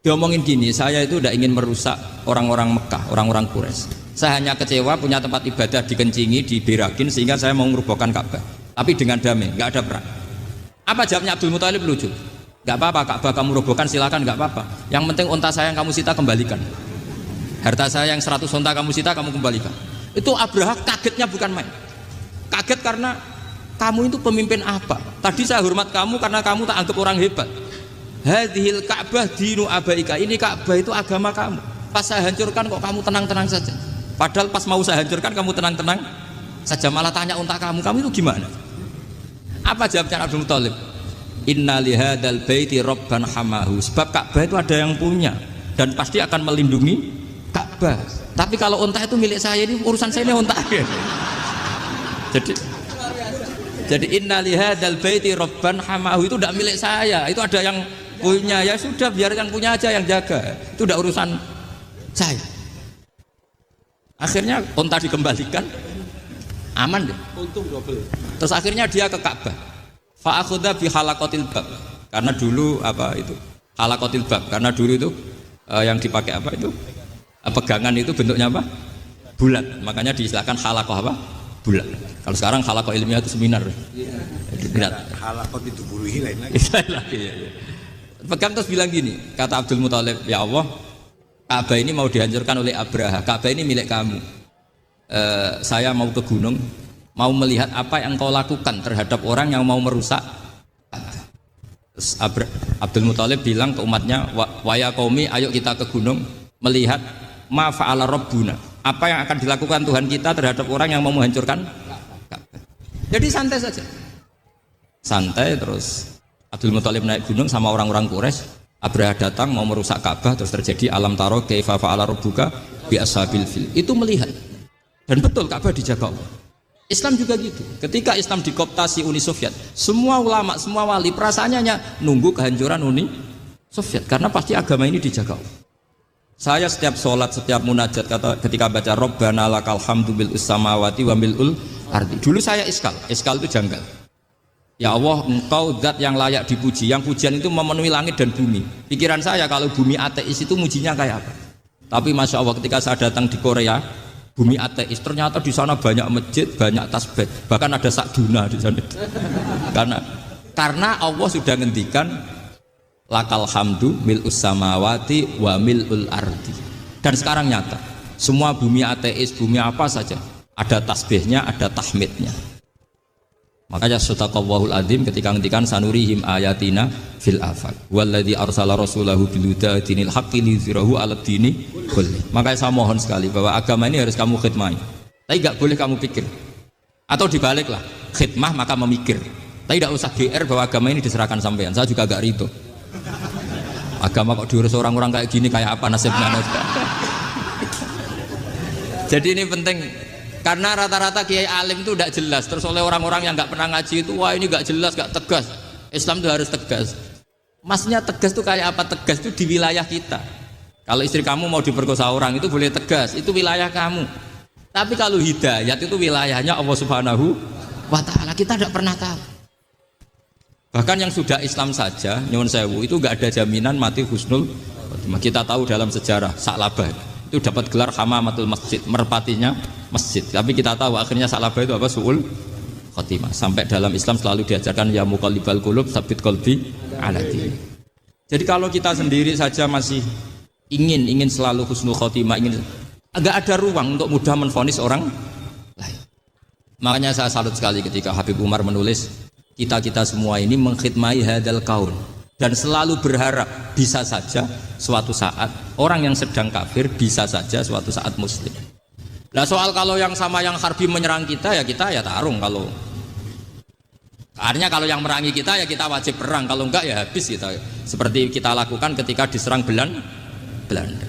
Speaker 4: diomongin gini, saya itu tidak ingin merusak orang-orang Mekah, orang-orang Quraisy. Saya hanya kecewa punya tempat ibadah dikencingi, diberakin sehingga saya mau merubuhkan Ka'bah. Tapi dengan damai, nggak ada perang. Apa jawabnya Abdul Muthalib? Lucu. Nggak apa-apa, Ka'bah kamu robohkan silakan, nggak apa-apa. Yang penting unta saya yang kamu sita kembalikan. Harta saya yang 100 unta kamu sita kamu kembalikan. Itu Abraha kagetnya bukan main. Kaget karena kamu itu pemimpin apa? Tadi saya hormat kamu karena kamu tak anggap orang hebat. Hadhil Ka'bah dinu abaika, ini Ka'bah itu agama kamu. Pas saya hancurkan kok kamu tenang-tenang saja. Padahal pas mau saya hancurkan kamu tenang-tenang saja, malah tanya unta kamu itu gimana? Apa jawabnya Abdul Muthalib? Inna lihadzal baiti rabban hamahu. Sebab Ka'bah itu ada yang punya dan pasti akan melindungi Ka'bah. Tapi kalau unta itu milik saya, ini urusan saya ini unta. Jadi inna lihadzal baiti rabban hamahu, itu tidak milik saya, itu ada yang punya, ya sudah biar yang punya aja yang jaga, itu tidak urusan saya. Akhirnya unta dikembalikan, aman deh, untung double. Terus akhirnya dia ke Ka'bah, fa akhudha bi halaqatil bab, karena dulu apa itu halaqatil bab, karena dulu itu yang dipakai apa itu pegangan itu bentuknya apa, bulat, makanya diistilahkan halaqah apa, bulat. Kalau sekarang halaqah ilmiah itu seminar. Halaqah itu buruhi lain lagi. Pegang terus bilang gini, kata Abdul Muthalib, ya Allah, Ka'bah ini mau dihancurkan oleh Abraha, Ka'bah ini milik kamu. Saya mau ke gunung, mau melihat apa yang kau lakukan terhadap orang yang mau merusak. Terus Abdul Muthalib bilang ke umatnya, wa ya qaumi, ayo kita ke gunung melihat ma fa'ala rabbuna, apa yang akan dilakukan Tuhan kita terhadap orang yang mau menghancurkan Ka'bah. Jadi santai saja, santai. Terus Abdul Muthalib naik gunung sama orang-orang Quraisy. Abraha datang mau merusak Ka'bah, terus terjadi alam taro kaifa fa'ala rabbuka bi ashabil fil. Itu melihat, dan betul Ka'bah dijaga Allah. Islam juga gitu. Ketika Islam dikooptasi Uni Soviet, semua ulama, semua wali perasaannya hanya nunggu kehancuran Uni Soviet, karena pasti agama ini dijaga Allah. Saya setiap sholat, setiap munajat ketika baca Rabbana lakal hamdu bil samawati wa mil'ul ardi. Dulu saya iskal itu janggal. Ya Allah, engkau zat yang layak dipuji, yang pujian itu memenuhi langit dan bumi. Pikiran saya kalau bumi ateis itu mujinya kayak apa? Tapi Masya Allah, ketika saya datang di Korea, bumi ateis, ternyata di sana banyak masjid, banyak tasbih, bahkan ada sakduna di sana. Karena Allah sudah ngendikan lakal hamdu mil'us samawati wa mil'ul ardi. Dan sekarang nyata, semua bumi ateis, bumi apa saja, ada tasbihnya, ada tahmidnya. Makanya sadaqallahul adzim ketika ngendikan sanurihim ayatina fil afaq walladzi arsala rasulahu bil huda dinil haqqi liyuzhirahu 'alad dini kulli. Makanya saya mohon sekali bahwa agama ini harus kamu khidmah. Tapi enggak boleh kamu pikir. Atau dibaliklah, khidmah maka memikir. Tapi tidak usah GR bahwa agama ini diserahkan sampean. Saya juga enggak ridho. Agama kok diurus orang-orang kayak gini, kayak apa nasibnya? Jadi ini penting. Karena rata-rata kiai alim itu tidak jelas, terus oleh orang-orang yang nggak pernah ngaji itu, wah ini nggak jelas, nggak tegas. Islam itu harus tegas. Maksudnya tegas itu kayak apa? Tegas itu di wilayah kita. Kalau istri kamu mau diperkosa orang itu boleh tegas, itu wilayah kamu. Tapi kalau hidayat itu wilayahnya Allah Subhanahu wa Ta'ala, kita tidak pernah tahu. Bahkan yang sudah Islam saja, nyuwun sewu, itu nggak ada jaminan mati husnul. Kita tahu dalam sejarah Sa'labah itu dapat gelar hamamatul masjid, merpatinya masjid. Tapi kita tahu akhirnya Sa'labah itu apa? Su'ul khotimah. Sampai dalam Islam selalu diajarkan ya muqallibal qulub tsabbit qalbi ala dinik. Jadi kalau kita sendiri saja masih ingin selalu husnul khotimah, agak ada ruang untuk mudah menvonis orang lain. Makanya saya salut sekali ketika Habib Umar menulis kita semua ini mengkhidmati hadal kaun, dan selalu berharap bisa saja suatu saat orang yang sedang kafir bisa saja suatu saat muslim. Nah soal kalau yang sama yang harbi menyerang kita ya tarung. Kalau akhirnya kalau yang merangi kita ya kita wajib perang, kalau enggak ya habis kita. Seperti kita lakukan ketika diserang Belanda.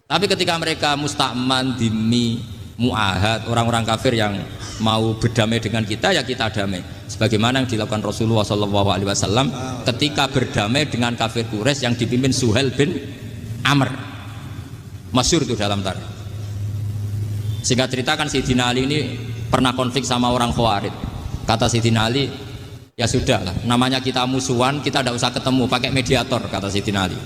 Speaker 4: Tapi ketika mereka musta'man, dhimmi, mu'ahad, orang-orang kafir yang mau berdamai dengan kita ya kita damai. Sebagaimana yang dilakukan Rasulullah SAW ketika berdamai dengan kafir Quraisy yang dipimpin Suhail bin Amr. Masyhur itu dalam tarikh. Singkat cerita kan Sayyidina Ali ini pernah konflik sama orang Khawarij. Kata Sayyidina Ali, ya sudah lah, namanya kita musuhan, kita tidak usah ketemu, pakai mediator, kata Sayyidina Ali.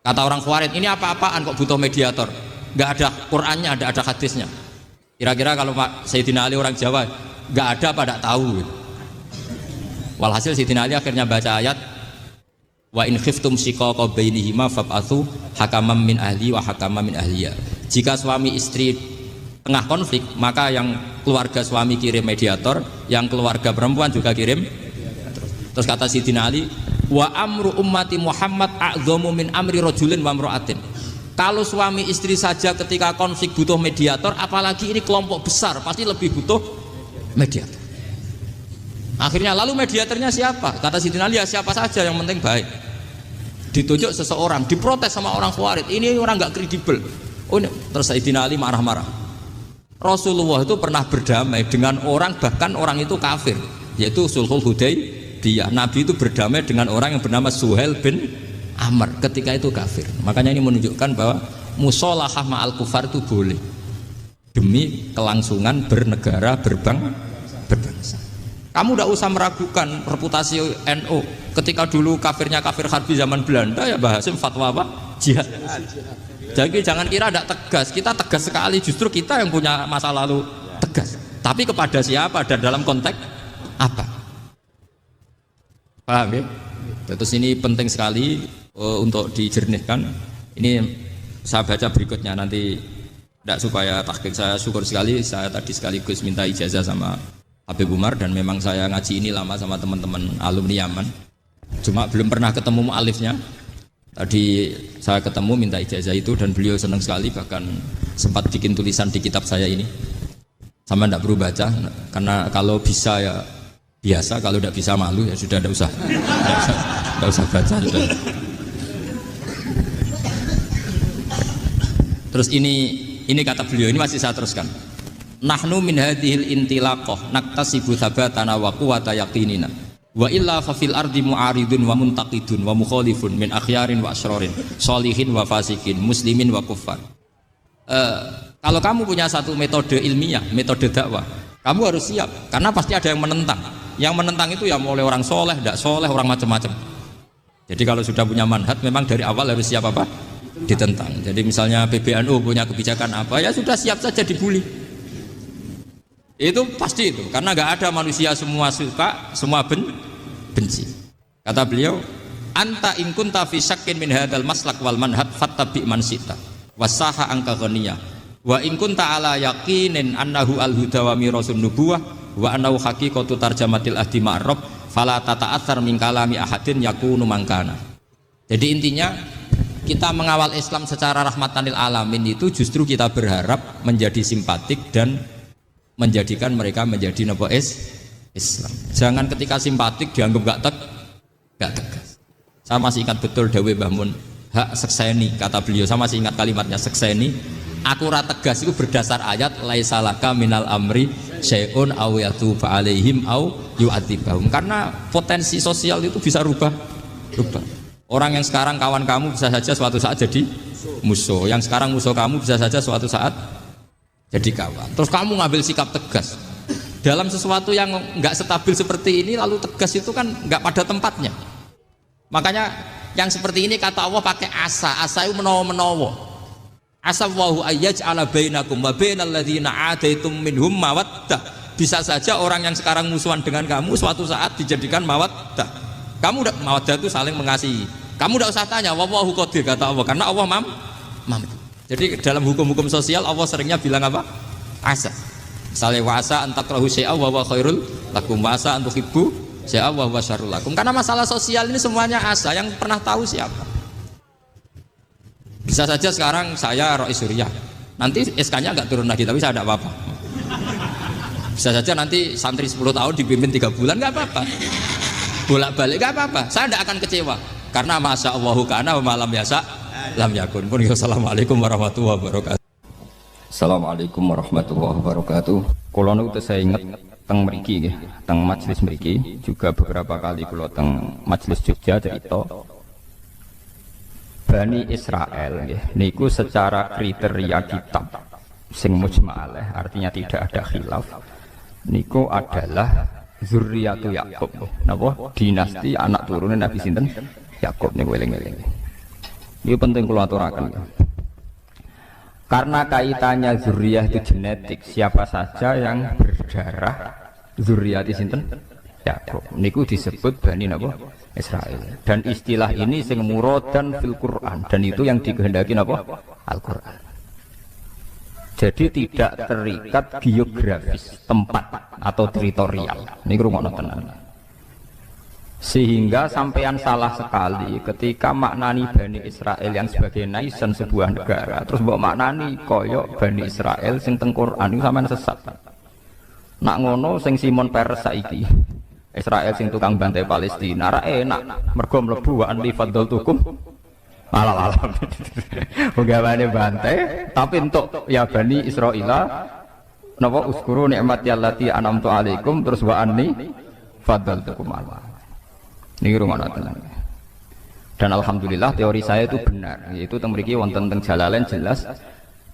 Speaker 4: Kata orang Khawarij, ini apa-apaan kok butuh mediator? Gak ada Qur'annya, ada hadisnya. Kira-kira kalau Pak Sayyidina Ali orang Jawa, gak ada apa tidak tahu. Walhasil Sayyidina Ali akhirnya baca ayat wa in khiftum shiqaqa bainihima fab'atsu hakaman min ahli wa hakaman min ahliya. Jika suami istri tengah konflik, maka yang keluarga suami kirim mediator, yang keluarga perempuan juga kirim. Terus kata Sayyidina Ali, wa amru ummati Muhammad a'dhamu min amri rajulin wa imra'atin. Kalau suami istri saja ketika konflik butuh mediator, apalagi ini kelompok besar pasti lebih butuh mediator. Akhirnya lalu mediatornya siapa? Kata Sayyidina Ali, ya siapa saja yang penting baik. Ditunjuk seseorang, diprotes sama orang Khawarij, ini orang nggak kredibel. Oh, terus Sayyidina Ali marah-marah. Rasulullah itu pernah berdamai dengan orang, bahkan orang itu kafir, yaitu Sulhul Hudaybiyah. Nabi itu berdamai dengan orang yang bernama Suhail bin Amr ketika itu kafir. Makanya ini menunjukkan bahwa musolahah ma'al kufar itu boleh demi kelangsungan bernegara, berbangsa. Kamu tidak usah meragukan reputasi NU. Ketika dulu kafirnya kafir harbi zaman Belanda, ya Mbah Hasim fatwa apa? Jihad. Jadi jangan kira tidak tegas, kita tegas sekali, justru kita yang punya masa lalu tegas. Tapi kepada siapa dan dalam konteks apa? Paham ya? Terus ini penting sekali untuk dijernihkan. Ini saya baca berikutnya nanti, tidak supaya tahqiq. Saya syukur sekali, saya tadi sekaligus minta ijazah sama Habib Umar, dan memang saya ngaji ini lama sama teman-teman alumni Yaman. Cuma belum pernah ketemu mu'alifnya. Tadi saya ketemu minta ijazah itu dan beliau senang sekali, bahkan sempat bikin tulisan di kitab saya ini. Sama tidak perlu baca, karena kalau bisa ya biasa, kalau tidak bisa malu ya sudah, tidak usah baca sudah. Terus ini kata beliau, ini masih saya teruskan. Nahnu min hadhil intilaqah naktasibu thabatana wa quwwata yaqinina. Wa illa fa fil ardi mu'aridun wa muntaqidun wa mukhalifun min akhyarin wa asyrarin sholihin wa fasikin muslimin wa kuffar. Kalau kamu punya satu metode ilmiah, metode dakwah, kamu harus siap karena pasti ada yang menentang. Yang menentang itu ya mulai orang soleh, tidak soleh, orang macam-macam. Jadi kalau sudah punya manhaj, memang dari awal harus siap apa? Ditentang. Jadi misalnya PBNU punya kebijakan apa, ya sudah siap saja dibully. Itu pasti itu, karena nggak ada manusia semua suka, semua benci. Kata beliau, anta in kunta fi syakkin min hadzal maslak wal manhaj fattabi man sita wasaha angka ghaniyah wa in kunta ala yaqinin annahu al huda wa mirasun nubuwah wa annahu haqiqatu tarjamatil ahdi ma'rab fala tata'atsar min kalami ahadin yakunu mangkana. Jadi intinya kita mengawal Islam secara rahmatan lil alamin itu justru kita berharap menjadi simpatik dan menjadikan mereka menjadi Islam. Jangan ketika simpatik dianggap gak tegas. Saya masih ingat betul dawuh Mbah Mun, hak sekseni, kata beliau. Saya masih ingat kalimatnya, sekseni. Aku ra tegas itu berdasar ayat laisalaka minal amri syai'un aw yatuba alaihim aw yu'adzibahum. Karena potensi sosial itu bisa rubah. Orang yang sekarang kawan kamu bisa saja suatu saat jadi musuh. Yang sekarang musuh kamu bisa saja suatu saat jadi kawan. Terus kamu ngambil sikap tegas dalam sesuatu yang nggak stabil seperti ini, lalu tegas itu kan nggak pada tempatnya. Makanya yang seperti ini kata Allah pakai asa itu menawa. Asa wahu ayyaj'ala bainakum wa bainal ladzina adaitum minhum mawaddah. Bisa saja orang yang sekarang musuhan dengan kamu suatu saat dijadikan mawaddah. Kamu udah mawaddah itu saling mengasihi. Kamu udah usah tanya wallahu qadir, kata Allah, karena Allah mampu. Jadi dalam hukum-hukum sosial Allah seringnya bilang apa? Asa. Misalnya wasa antakrahu syai'a wa huwa khairul lakum, wasa antuhibbu syai'a wa huwa syarrul lakum. Karena masalah sosial ini semuanya asa, yang pernah tahu siapa. Bisa saja sekarang saya Rois Surya, nanti SK-nya enggak turun lagi, tapi saya tidak apa-apa. Bisa saja nanti santri 10 tahun dipimpin 3 bulan, enggak apa-apa. Bolak-balik enggak apa-apa. Saya tidak akan kecewa. Karena masya Allahu kana wa malam yasa lam yakun. Assalamualaikum warahmatullahi wabarakatuh.
Speaker 1: Assalamualaikum warahmatullahi wabarakatuh.
Speaker 5: Kula niku saya inget teng mriki nggih, teng majelis mriki juga beberapa kali kula teng majelis Jogja cerita Bani Israel nggih niku secara kriteria kitab sing mujma'ah, artinya tidak ada khilaf, niku adalah zurriyatu Yakub. Napa? Dinasti anak turune Nabi sinten? Yakub niku eling-eling. Ini penting kula aturaken. Karena kaitannya zuriyah itu genetik, siapa saja yang berdarah zuriyati sinten? Yakub. Niku disebut Bani napa? Israel. Dan istilah ini sing muradan fil Quran, dan itu yang dikehendaki napa? Al-Quran. Jadi tidak terikat geografis tempat atau teritorial. Niku rungokno tenan. Sehingga sampean salah sekali ketika maknani Bani Israel yang sebagai nation sebuah negara, terus mbok maknani koyok Bani Israel sing teng Quran itu sampean sesat. Nak ngono sing Simon Peres saiki Israel sing tukang bantai Palestina ra enak mergo mlebu wa anli fadltukum Alam. Penggawane bantai, tapi untuk ya Bani Israila napa uskuru nikmati allati an'amtu alaikum terus wa anni faddaltukum ala. Niki rumono tenan. Dan alhamdulillah teori saya itu benar, yaitu teng mriki wonten teng Jalalain jelas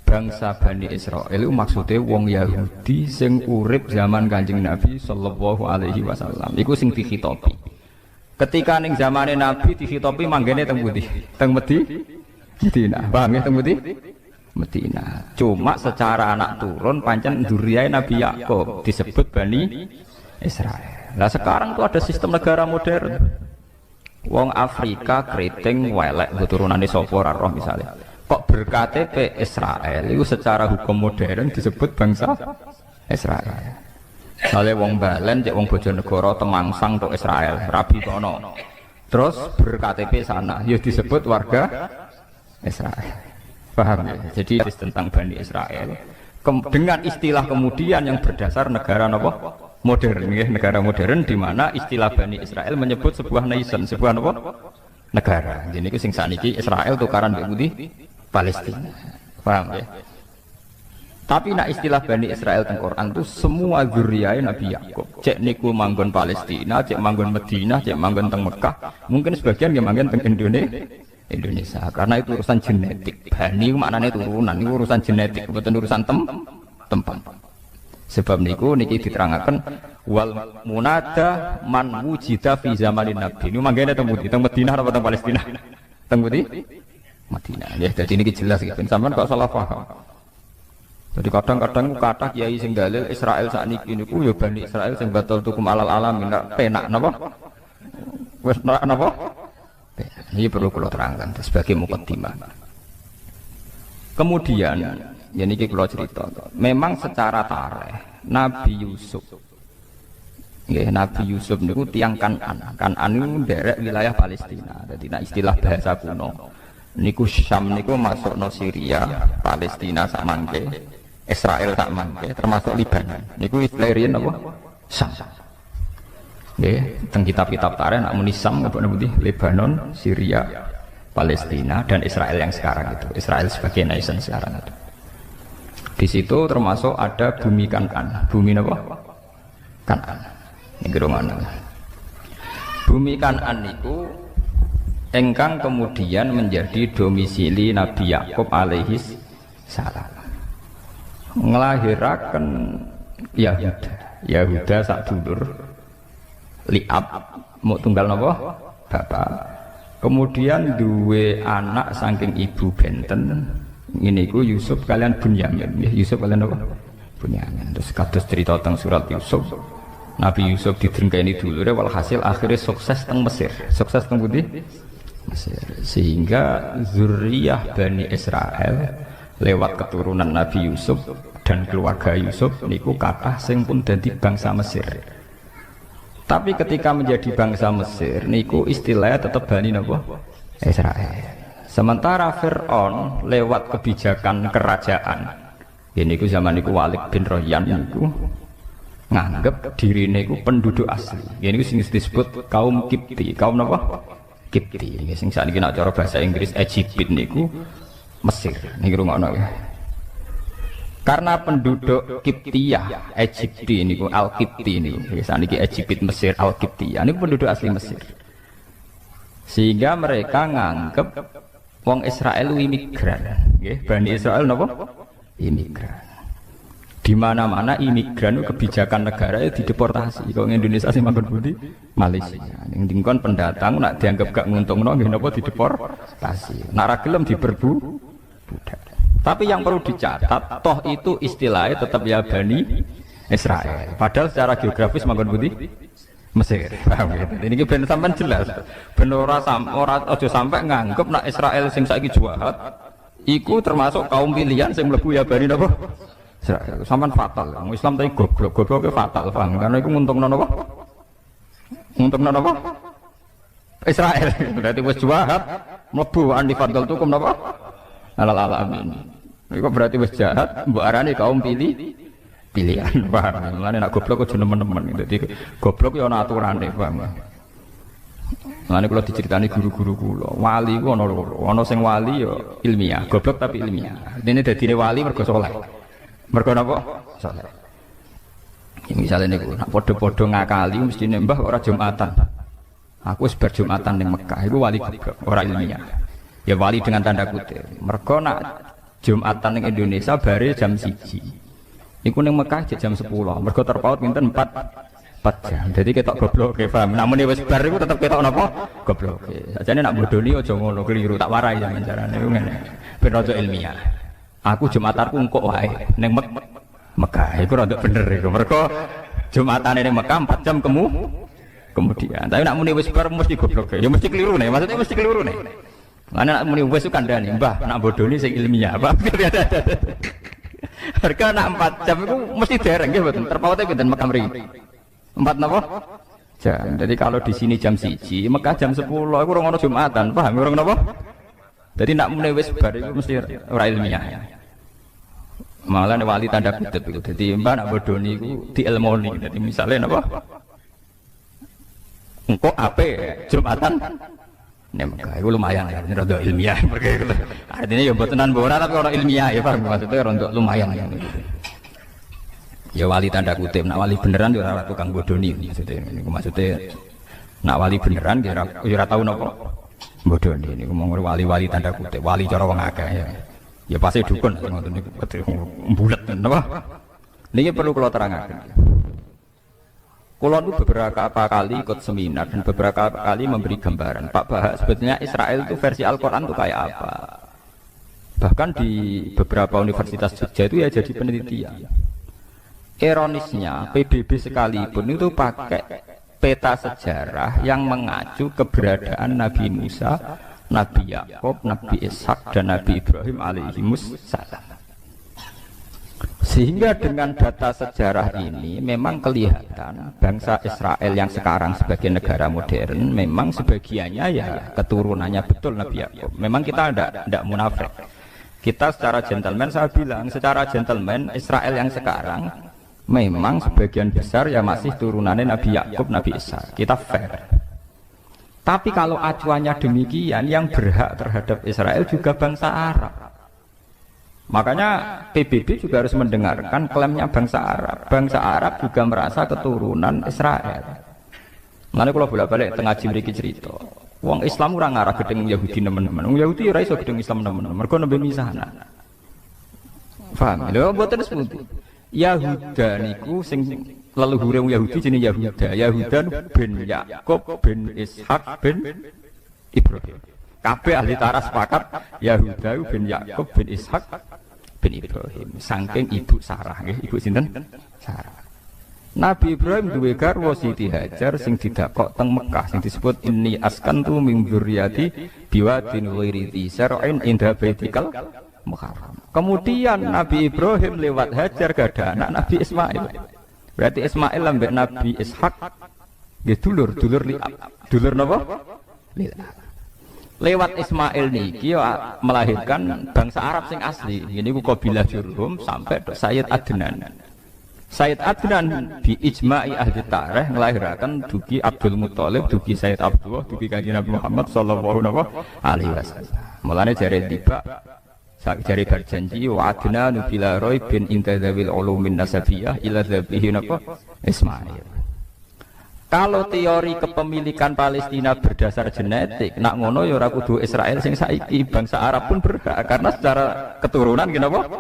Speaker 5: bangsa Bani Israil itu maksudnya wong Yahudi sing urip zaman Kanjeng Nabi sallallahu alaihi wasallam. Iku sing dikhitobi. Ketika ning zamane Nabi dikhitobi manggene teng pundi? Teng Medina. Paham ya teng pundi? Medina. Cuma secara anak turun pancen dzurriyyah Nabi Yakub disebut Bani Israil. Nah sekarang tuh ada sistem negara modern. Wong Afrika keriting welek keturunane sapa ora roh misale. Kok berKTP Israel itu secara hukum modern disebut bangsa Israel. Soalnya wong Balen, cek wong Bojonegoro, Temangsang untuk Israel, Rabi kono. Terus berKTP sana, ya disebut warga Israel. Paham ya? Jadi tentang Bani Israel. Dengan istilah kemudian yang berdasar negara apa? Modern, ya, negara modern di mana istilah Bani Israel menyebut sebuah nation, sebuah apa? Negara. Jadi itu sing saniki Israel tukaran mbek Palestina. Paham ya? Tapi nak istilah Bani Israel teng Quran itu semua zuriyae Nabi Yakub. Cek niku manggon Palestina, cek manggon Madinah, cek manggon teng Mekah. Mungkin sebagian yang manggon teng Indonesia. Karena itu urusan genetik. Bani maknanya turunan, itu urusan genetik, bukan urusan tempat. Sebab niku niki diterangaken wal munada man wujida fi zamanin Nabi. Niku manggene teng Madinah atau teng Palestina? Teng Madinah. Ya, jadi niki jelas iki. Sampeyan kok salah paham. Jadi kadang-kadang kata kiai sing dalil Israel sakniki niku ya Bani Israel sing batal tukum alal alamin penak napa? Wis napa? Ini perlu kula terangkan sebagai mukaddimah. Kemudian ya niki kula cerita. Memang secara tarikh Nabi Yusuf nggih Nabi Yusuf niku tiyang Kan'an niku nderek wilayah Palestina. Dadi nek istilah bahasa kuno niku Syam niku masukno Syria, Palestina sak mangke. Israel tak mangke termasuk Libanon. Niku istilah riyen apa? Syam. Nggih, teng kitab-kitab tarikh nak muni Syam apa napa Lebanon, Syria, Palestina dan Israel yang sekarang itu. Israel sebagai nation sekarang itu. Di situ termasuk ada bumi Kan'an. Bumi napa? Kan'an. Niki rumana. Bumi Kan'an niku engkang kemudian menjadi domisili Nabi Yakub alaihi salam. Ngelahiraken Yahuda sak dulur Li'ab mau tunggal napa bapak kemudian duwe anak saking ibu benten ngene iku Yusuf kalian Bunyamin Yusuf kalian apa Bunyamin terus kados cerita teng surat Yusuf Nabi Yusuf didrengkeni dulure walhasil akhirnya sukses teng Mesir sukses teng pundi Mesir sehingga zuriyah Bani Israel lewat keturunan Nabi Yusuf dan keluarga Yusuf niku kathah sing pun dadi bangsa Mesir. Tapi ketika menjadi bangsa Mesir niku istilahnya tetap Bani napa? Israel. Sementara Fir'aun lewat kebijakan kerajaan. Niku zaman niku Walid bin Royan niku nganggep dirine niku penduduk asli. Niku sing disebut kaum Kipti. Kaum napa? Kipti. Sing sakniki nek cara bahasa Inggris Egypt niku Mesir, ini rumahnya. Karena penduduk Kiptiyah, Egypti ini, Al-Kipti ini, biasanya ini Egypt Mesir, Al-Kiptiyah, ini penduduk asli Mesir. Sehingga mereka nganggep wong Israel imigran, Bani Israel napa? Imigran. Di mana-mana imigran kebijakan negara itu dideportasi. Kalau Indonesia sih manggon budi Malaysia. Ning dingkon pendatang nak dianggap gak nguntungno nggih napa dideportasi. Nak ra gelem budak. Tapi yang perlu dicatat, toh itu istilahnya tetap ya Bani Israel. Padahal secara geografis manggon budi Mesir. Paham ya? Ini ben sampean jelas. Ben ora aja sampai nganggep nak Israel sing saiki jahat iku termasuk kaum pilihan sing mlebu ya Bani napa? Sampean fatal. Islam tadi goblok fatal, paham? Karena itu nguntungno napa? Nguntungno napa? Israel. Berarti wis jahat mlebu andi fadl tukum napa? Alal alamin. Iku berarti wis jahat mbok arani kaum pilihan, paham? Mulane nek goblok aja nemen-nemen. Dadi goblok ya ana aturane, paham? Mulane kula diceritani guru-guru kula, wali ku ana loro. Ana sing wali ya ilmiah, goblok tapi ilmiah. Dene dadine wali mergo saleh. Mergo napa? Saleh. Ya misalnya niku nak padha-padha ngakali mesti mbah ora Jumatan. Aku wis bar Jumatan ning Mekah iku wali goblok, ora ilmiah. Ya wali dengan tanda kutip. Mergo nak Jumatan ning Indonesia bare jam 1. Iku ning Mekah jam 10. Mergo terpaut pinten 4 jam. Jadi ketok goblok ke paham. Namun wis bar iku tetep ketok napa? Goblok. Sajane nak bodoni aja ngono keliru tak warai sampeyan carane iku ngene. Ben rada ilmiah. Aku Jumatanku engko wae ning Mekah. Iku rada bener iku. Mergo Jumatane ning Mekah 4 jam kemudian. Tapi nak muni wis bar mesti goblok. Ya mesti keliru nih. Maksudnya mesti keliru nih. Mana nak muni wis kandhani, Mbah, nak bodoni sing ilmiah apa? Harga nak 4 jam iku mesti dereng nggih mboten. Terpaute pinten Mekah mriki? 4 napa? Jam. Jadi kalau di sini jam 1, Mekah jam 10, iku ora ono Jumatan, paham ora napa? Jadi nak muni wis bar iku mesti ora ilmiah. Malah wali tanda kutip iku. Dadi mbah nak bodoni iku dielmoni. Dadi misale napa? Engko ape Jumatan nek Mekah iku lumayan ya, rada ilmiah perkara iku. Artinya ya mbotenan ora tapi ora ilmiah ya, paham maksudnya rada lumayan ya. Ya wali tanda kutip, nak wali beneran ya ora tukang bodoni maksudnya. Niku maksudnya nak wali beneran ya ora tau napa bodoni. Niku mung wali-wali tanda kutip, wali cara wong akeh ya. Ya pasti dukun ngoten niku mbulet napa. Niki perlu kula terangaken. Kula itu beberapa kali ikut seminar dan beberapa kali memberi gambaran. Pak Bahak sebetulnya Israel itu versi Al-Quran itu kayak apa? Bahkan di beberapa universitas Jogja itu ya jadi penelitian. Ironisnya PBB sekalipun itu pakai peta sejarah yang mengacu keberadaan Nabi Musa, Nabi Yakub, Nabi Ishak dan Nabi Ibrahim alaihimussalam. Sehingga dengan data sejarah ini memang kelihatan bangsa Israel yang sekarang sebagai negara modern memang sebagiannya ya keturunannya betul Nabi Yakub. Memang kita tidak munafik. Kita secara gentleman, saya bilang secara gentleman Israel yang sekarang memang sebagian besar ya masih turunannya Nabi Yakub, Nabi Ishak. Kita fair. Tapi kalau acuannya demikian, yang berhak terhadap Israel juga bangsa Arab. Makanya PBB juga harus mendengarkan klaimnya bangsa Arab. Bangsa Arab juga merasa keturunan Israel. Nanti kalau bolak-balik tengah mriki cerita, wong Islam ora ngarah gedeng Yahudi nemen-nemen. Wong Yahudi ora iso gedeng Islam nemen-nemen. Mergo nembe misahna. Paham? Lha mboten sepundi. Yahuda niku sing leluhure Yahudi jenenge Yahuda. Yahuda bin Yakub bin Ishak bin Ibrahim. Kabeh ahli taras sepakat Yahuda bin Yakub bin Ishak bin Ibrahim. Saking ibu Sarah nggih, ibu sinten? Sarah. Nabi Ibrahim duwe garwa Siti Hajar sing didakok teng Mekah sing disebut inni askantu min dzurriyyati biwadin ghairi dzar'in inda baitikal muharram. Kemudian Nabi Ibrahim lewat Hajar gada anak Nabi Ismail. Berarti Ismail ambek Nabi Ishak nggih dulur li'ab. Dulur napa? Li'ab. Lewat Ismail niki melahirkan bangsa Arab sing asli. Ini ku kabilah Jurhum sampai Sayyid Adnan. Sayyid Adnan bi ijma'i ahli tarikh melahirkan dugi Abdul Muthalib, dugi Sayyid Abdullah, dugi Kanjeng Nabi Muhammad sallallahu alaihi wasallam. Mulane jare tiba jare berjanji wa Adnan bila roy bin intadzawil ulumin nasabiyah ila dzabihi napa Ismail. Kalau teori kepemilikan Palestina berdasar genetik, nak ngono ya ora kudu Israel sing saiki, bangsa Arab pun berhak karena secara keturunan kenapa?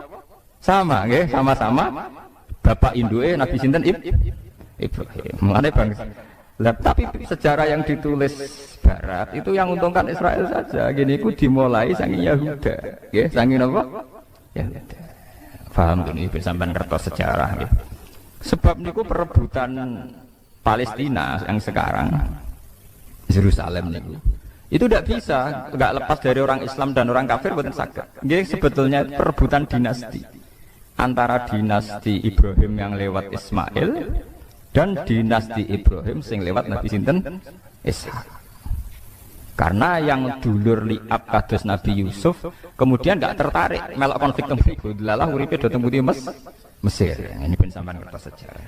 Speaker 5: Sama nggih, sama-sama bapak induke Nabi sinten Ibrahim. Mulane bangsa. Lah tapi sejarah yang ditulis barat itu yang untungkan Israel saja. Gini ku dimulai saking Yahuda, nggih, saking napa? Yahuda. Paham ini sampean kertas sejarah nggih. Sebab niku perebutan Palestina yang sekarang Yerusalem niku itu tidak bisa, nggak lepas dari orang Islam dan orang kafir boten saged. Nggih sebetulnya perebutan dinasti antara dinasti Ibrahim yang lewat Ismail dan dinasti Ibrahim sing lewat Nabi sinten Ishak. Karena yang dulur li'ab kados Nabi Yusuf kemudian nggak tertarik melok konflik tembiku, lalah uripe do teng Mesir. Ini pun sampean kertas sejarah.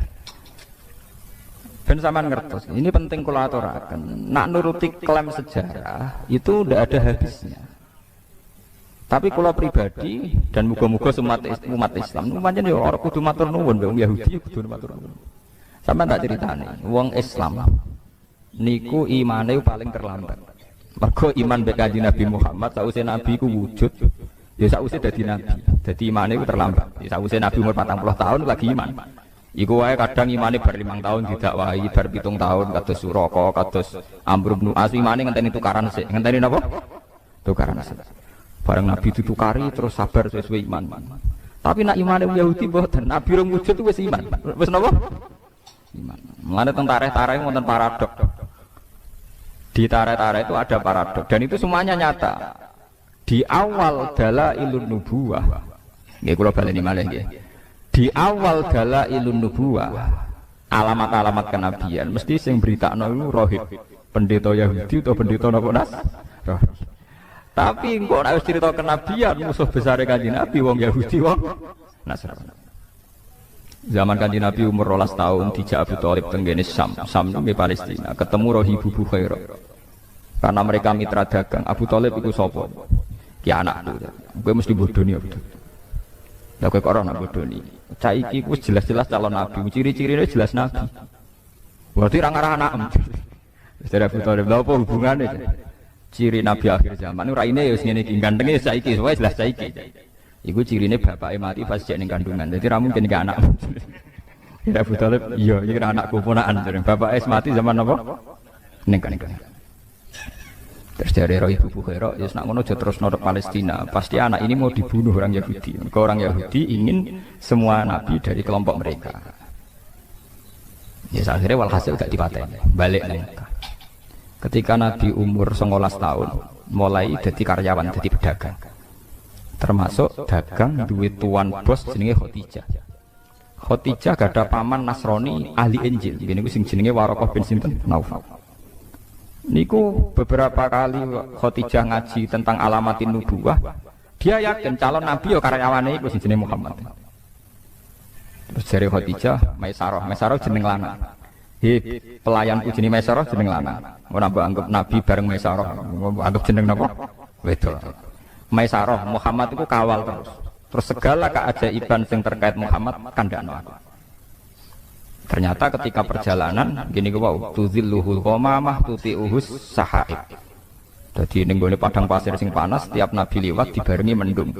Speaker 5: Ben sampean ngertos. Ini penting kula aturaken. Nak nuruti klaim sejarah itu ndak ada habisnya. Tapi kula pribadi dan muga-muga umat Islam pancen yo ora kudu matur nuwun wong Yahudi kudu matur nuwun. Sampeyan tak critani, wong Islam niku imane paling terlambat. Mergo iman mbek Kanjeng Nabi Muhammad sakwise Nabi ku wujud, ya sakwise dadi nabi. Dadi imane ku terlambat. Ya sakwise Nabi umur 40 tahun lagi iman. Iku wae kadang imane bar 5 tahun didakwahi, bar 7 tahun kados Suraka, kados Amr bin As imane ngenteni tukaran sik. Ngenteni napa? Tukaran sik. Bareng Nabi ditukari terus sabar sesuai iman. Tapi nak imane Yahudi mboten, Nabi rong wujud wis iman. Wis napa? Iman. Mulane teng tarikh-tarikh wonten paradok. Di tarikh-tarikh itu ada paradok dan itu semuanya nyata. Di awal dalailun nubuwah. Nggih kula baleni malih nggih. Di awal dalailun nubuwah, alamat-alamat kenabian mesti sing beritakno iku rohib, pendeta Yahudi atau pendeta napa Nas? Rohib. Tapi engko nek wis cerita kenabian musuh besar Kanjeng Nabi wong Yahudi wong Nasrani. Zaman Kanjeng Nabi umur 12 tahun dijak Abu Thalib teng kene Syam di Palestina, ketemu Rohibu Bukhairah. Karena mereka mitra dagang, Abu Thalib iku sapa? Ki anakku. Kowe mesti bodoni Abu Thalib. Lah kowe kok ora nak bodoni. Cah iki wis jelas-jelas calon nabi, ciri-cirine jelas nabi. Berarti ra ngarah anak. Wis dari Abu Thalib, lha apa hubungane? Ciri nabi akhir zaman raine ya wis ngene iki gantenge saiki wis jelas saiki. Iku cirine bapake mati pas jek ning kandungan. Dadi ra mungkin iki anak. Ya Abu Thalib, iya iki anakku ponakan dereng. Bapake mati zaman apa? Ning kandungan. Terus dari Roy Ibu Khairah, ya nak ngono aja terus nodok Palestina. Pasti anak ini mau dibunuh orang Yahudi. Mereka orang Yahudi ingin semua nabi dari kelompok mereka. Ya akhirnya walhasil gak dipateni. Balik nih. Ketika Nabi umur 19 tahun, mulai jadi karyawan, jadi pedagang. Termasuk dagang duit tuan bos jenenge Khadijah. Khadijah gak ada paman Nasrani ahli Injil. Ini sing jenenge Waraqah bin sinten Naufal. Niku beberapa kali Khadijah ngaji tentang alamatin nubuwah, dia yakin calon nabi ya karyawane iku jenenge Muhammad. Terus jare Khadijah, Maisarah jeneng lanang. Pelayanku jenenge Maisarah jeneng lanang. Ora mbok anggap nabi bareng Maisarah, anggap jeneng napa? Wedok. Maisarah Muhammad itu kawal terus. Terus segala keajaiban yang terkait Muhammad kandhakno aku. Ternyata ketika perjalanan gini gue wow, tuzilluhul qamamah tuti'uhus sahaib. Jadi ning gone padang pasir sing panas, tiap nabi liwat dibarengi mendung.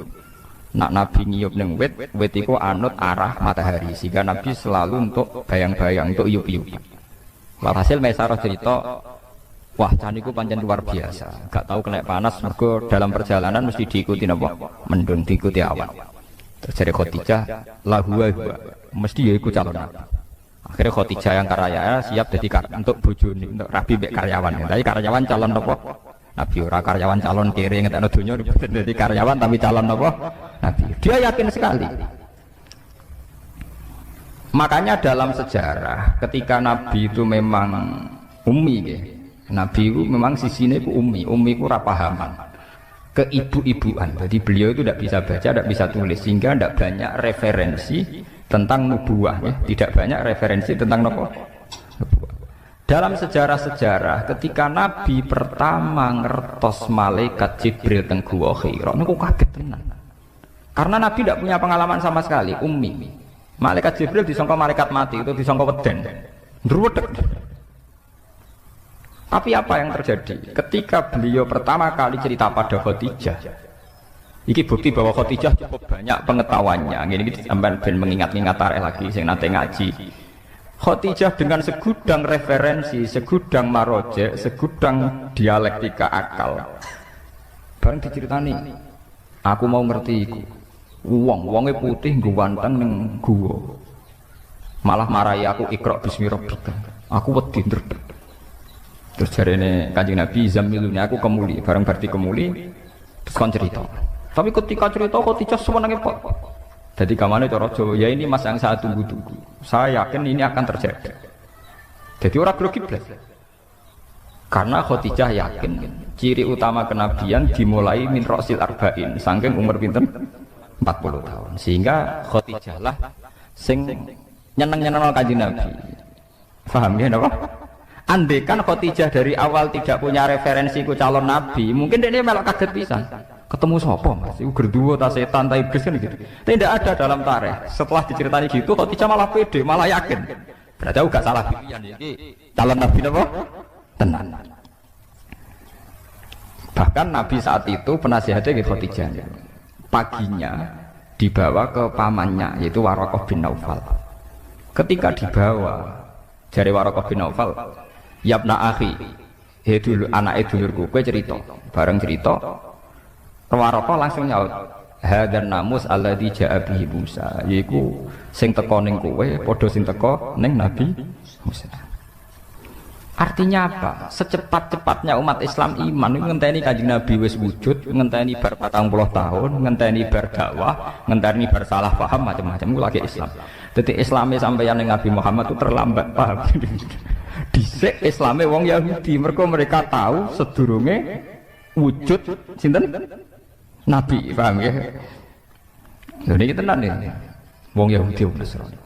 Speaker 5: Nak nabi ngiyup ning wit iku anut arah matahari, sehingga nabi selalu untuk bayang-bayang, untuk iup-iup. Walhasil Maisarah cerita, wah caniku pancen luar biasa. Gak tahu kena panas, mergo dalam perjalanan mesti diikuti napa? Mendung, diikuti awan. Terus dari Khadijah, lahuwa mesti ya ikut calon nabi. Akhirnya Khadijah yang karya siap jadi untuk bojone, untuk rabi mbek karyawan. Tapi karyawan calon apa? Nabi ora karyawan calon kiri ngetekno donya jadi karyawan tapi calon apa? Nabi. Dia yakin sekali. Makanya dalam sejarah ketika Nabi itu memang ummi nggih. Nabi itu memang sisine ku ummi. Ummi ku ora pahaman. Keibu-ibuan. Jadi beliau itu tidak bisa baca, tidak bisa tulis sehingga tidak banyak referensi tentang nubuwah, ya. Tidak banyak referensi tentang nubuwah. Dalam sejarah-sejarah ketika Nabi pertama ngertos malaikat Jibril teng Gua Hira niku kaget tenan. Karena Nabi tidak punya pengalaman sama sekali, ummi. Malaikat Jibril disangka malaikat mati, itu disangka weden. Ndruwedeg. Tapi apa yang terjadi? Ketika beliau pertama kali cerita pada Khadijah, iki bukti bahwa Khadijah cukup banyak pengetahuannya. Ini sampai ben mengingat-ingat tarikh lagi sing nate ngaji. Khadijah dengan segudang referensi, segudang maroje, segudang dialektika akal. Bareng diceritani, aku mau ngerti iku. Wonge putih nggo wanteng ning guwa. Malah marahi aku Iqra bismi rabbika. Aku wedi ndredeg. Terus jarene Kanjeng Nabi zamilune aku kemuli, bareng berarti kemuli terus kon cerita. Tapi ketika cerita kok Khadijah semenenge Pak. Jadi kamane cara Jawa, ya ini mas yang saya tunggu-tunggu. Saya yakin ini akan terjadi. Jadi orang grogi blas. Karena Khadijah yakin ciri utama kenabian dimulai min ra'sil arba'in, saking umur pinten 40 tahun. Sehingga Khadijah lah sing nyeneng-nyeneng Kanjeng Nabi. Paham ya napa? Andai kan Khadijah dari awal tidak punya referensi ku calon nabi, mungkin dia melok kaget pisan. Ketemu sapa Mas? Iku gerduwo ta setan ta iblis kan gitu. Tidak ada dalam tarikh. Setelah diceritani gitu Khadijah malah pede, malah yakin. Berarti aku gak salah pilihan iki. Calon nabi napa? Tenan. Bahkan Nabi saat itu penasihatnya ke Khadijah. Paginya dibawa ke pamannya yaitu Waraqah bin Naufal. Ketika dibawa jari Waraqah bin Naufal, "Yabna akhi, he dulu anake dulurku, kowe cerita." Bareng cerita, Waraqah langsung nyaut, "Hadzal namus alladzi ja'a bihi Musa." Yaiku sing teko ning kowe padha sing teko ning Nabi Musa. Artinya apa? Secepat-cepatnya umat Islam iman ngenteni Kanjeng Nabi wis wujud, ngenteni bar 40 tahun, ngenteni bar dakwah, ngenteni bar salah paham macam-macam ku lagi Islam. Dadi Islame sampeyan ning Nabi Muhammad itu terlambat, paham? Dhisik Islame wong Yahudi, mergo mereka tahu sedurunge wujud sinten? Nabi, paham ya? Lha niki tenan iki. Wong Yahudi wong Nasrani.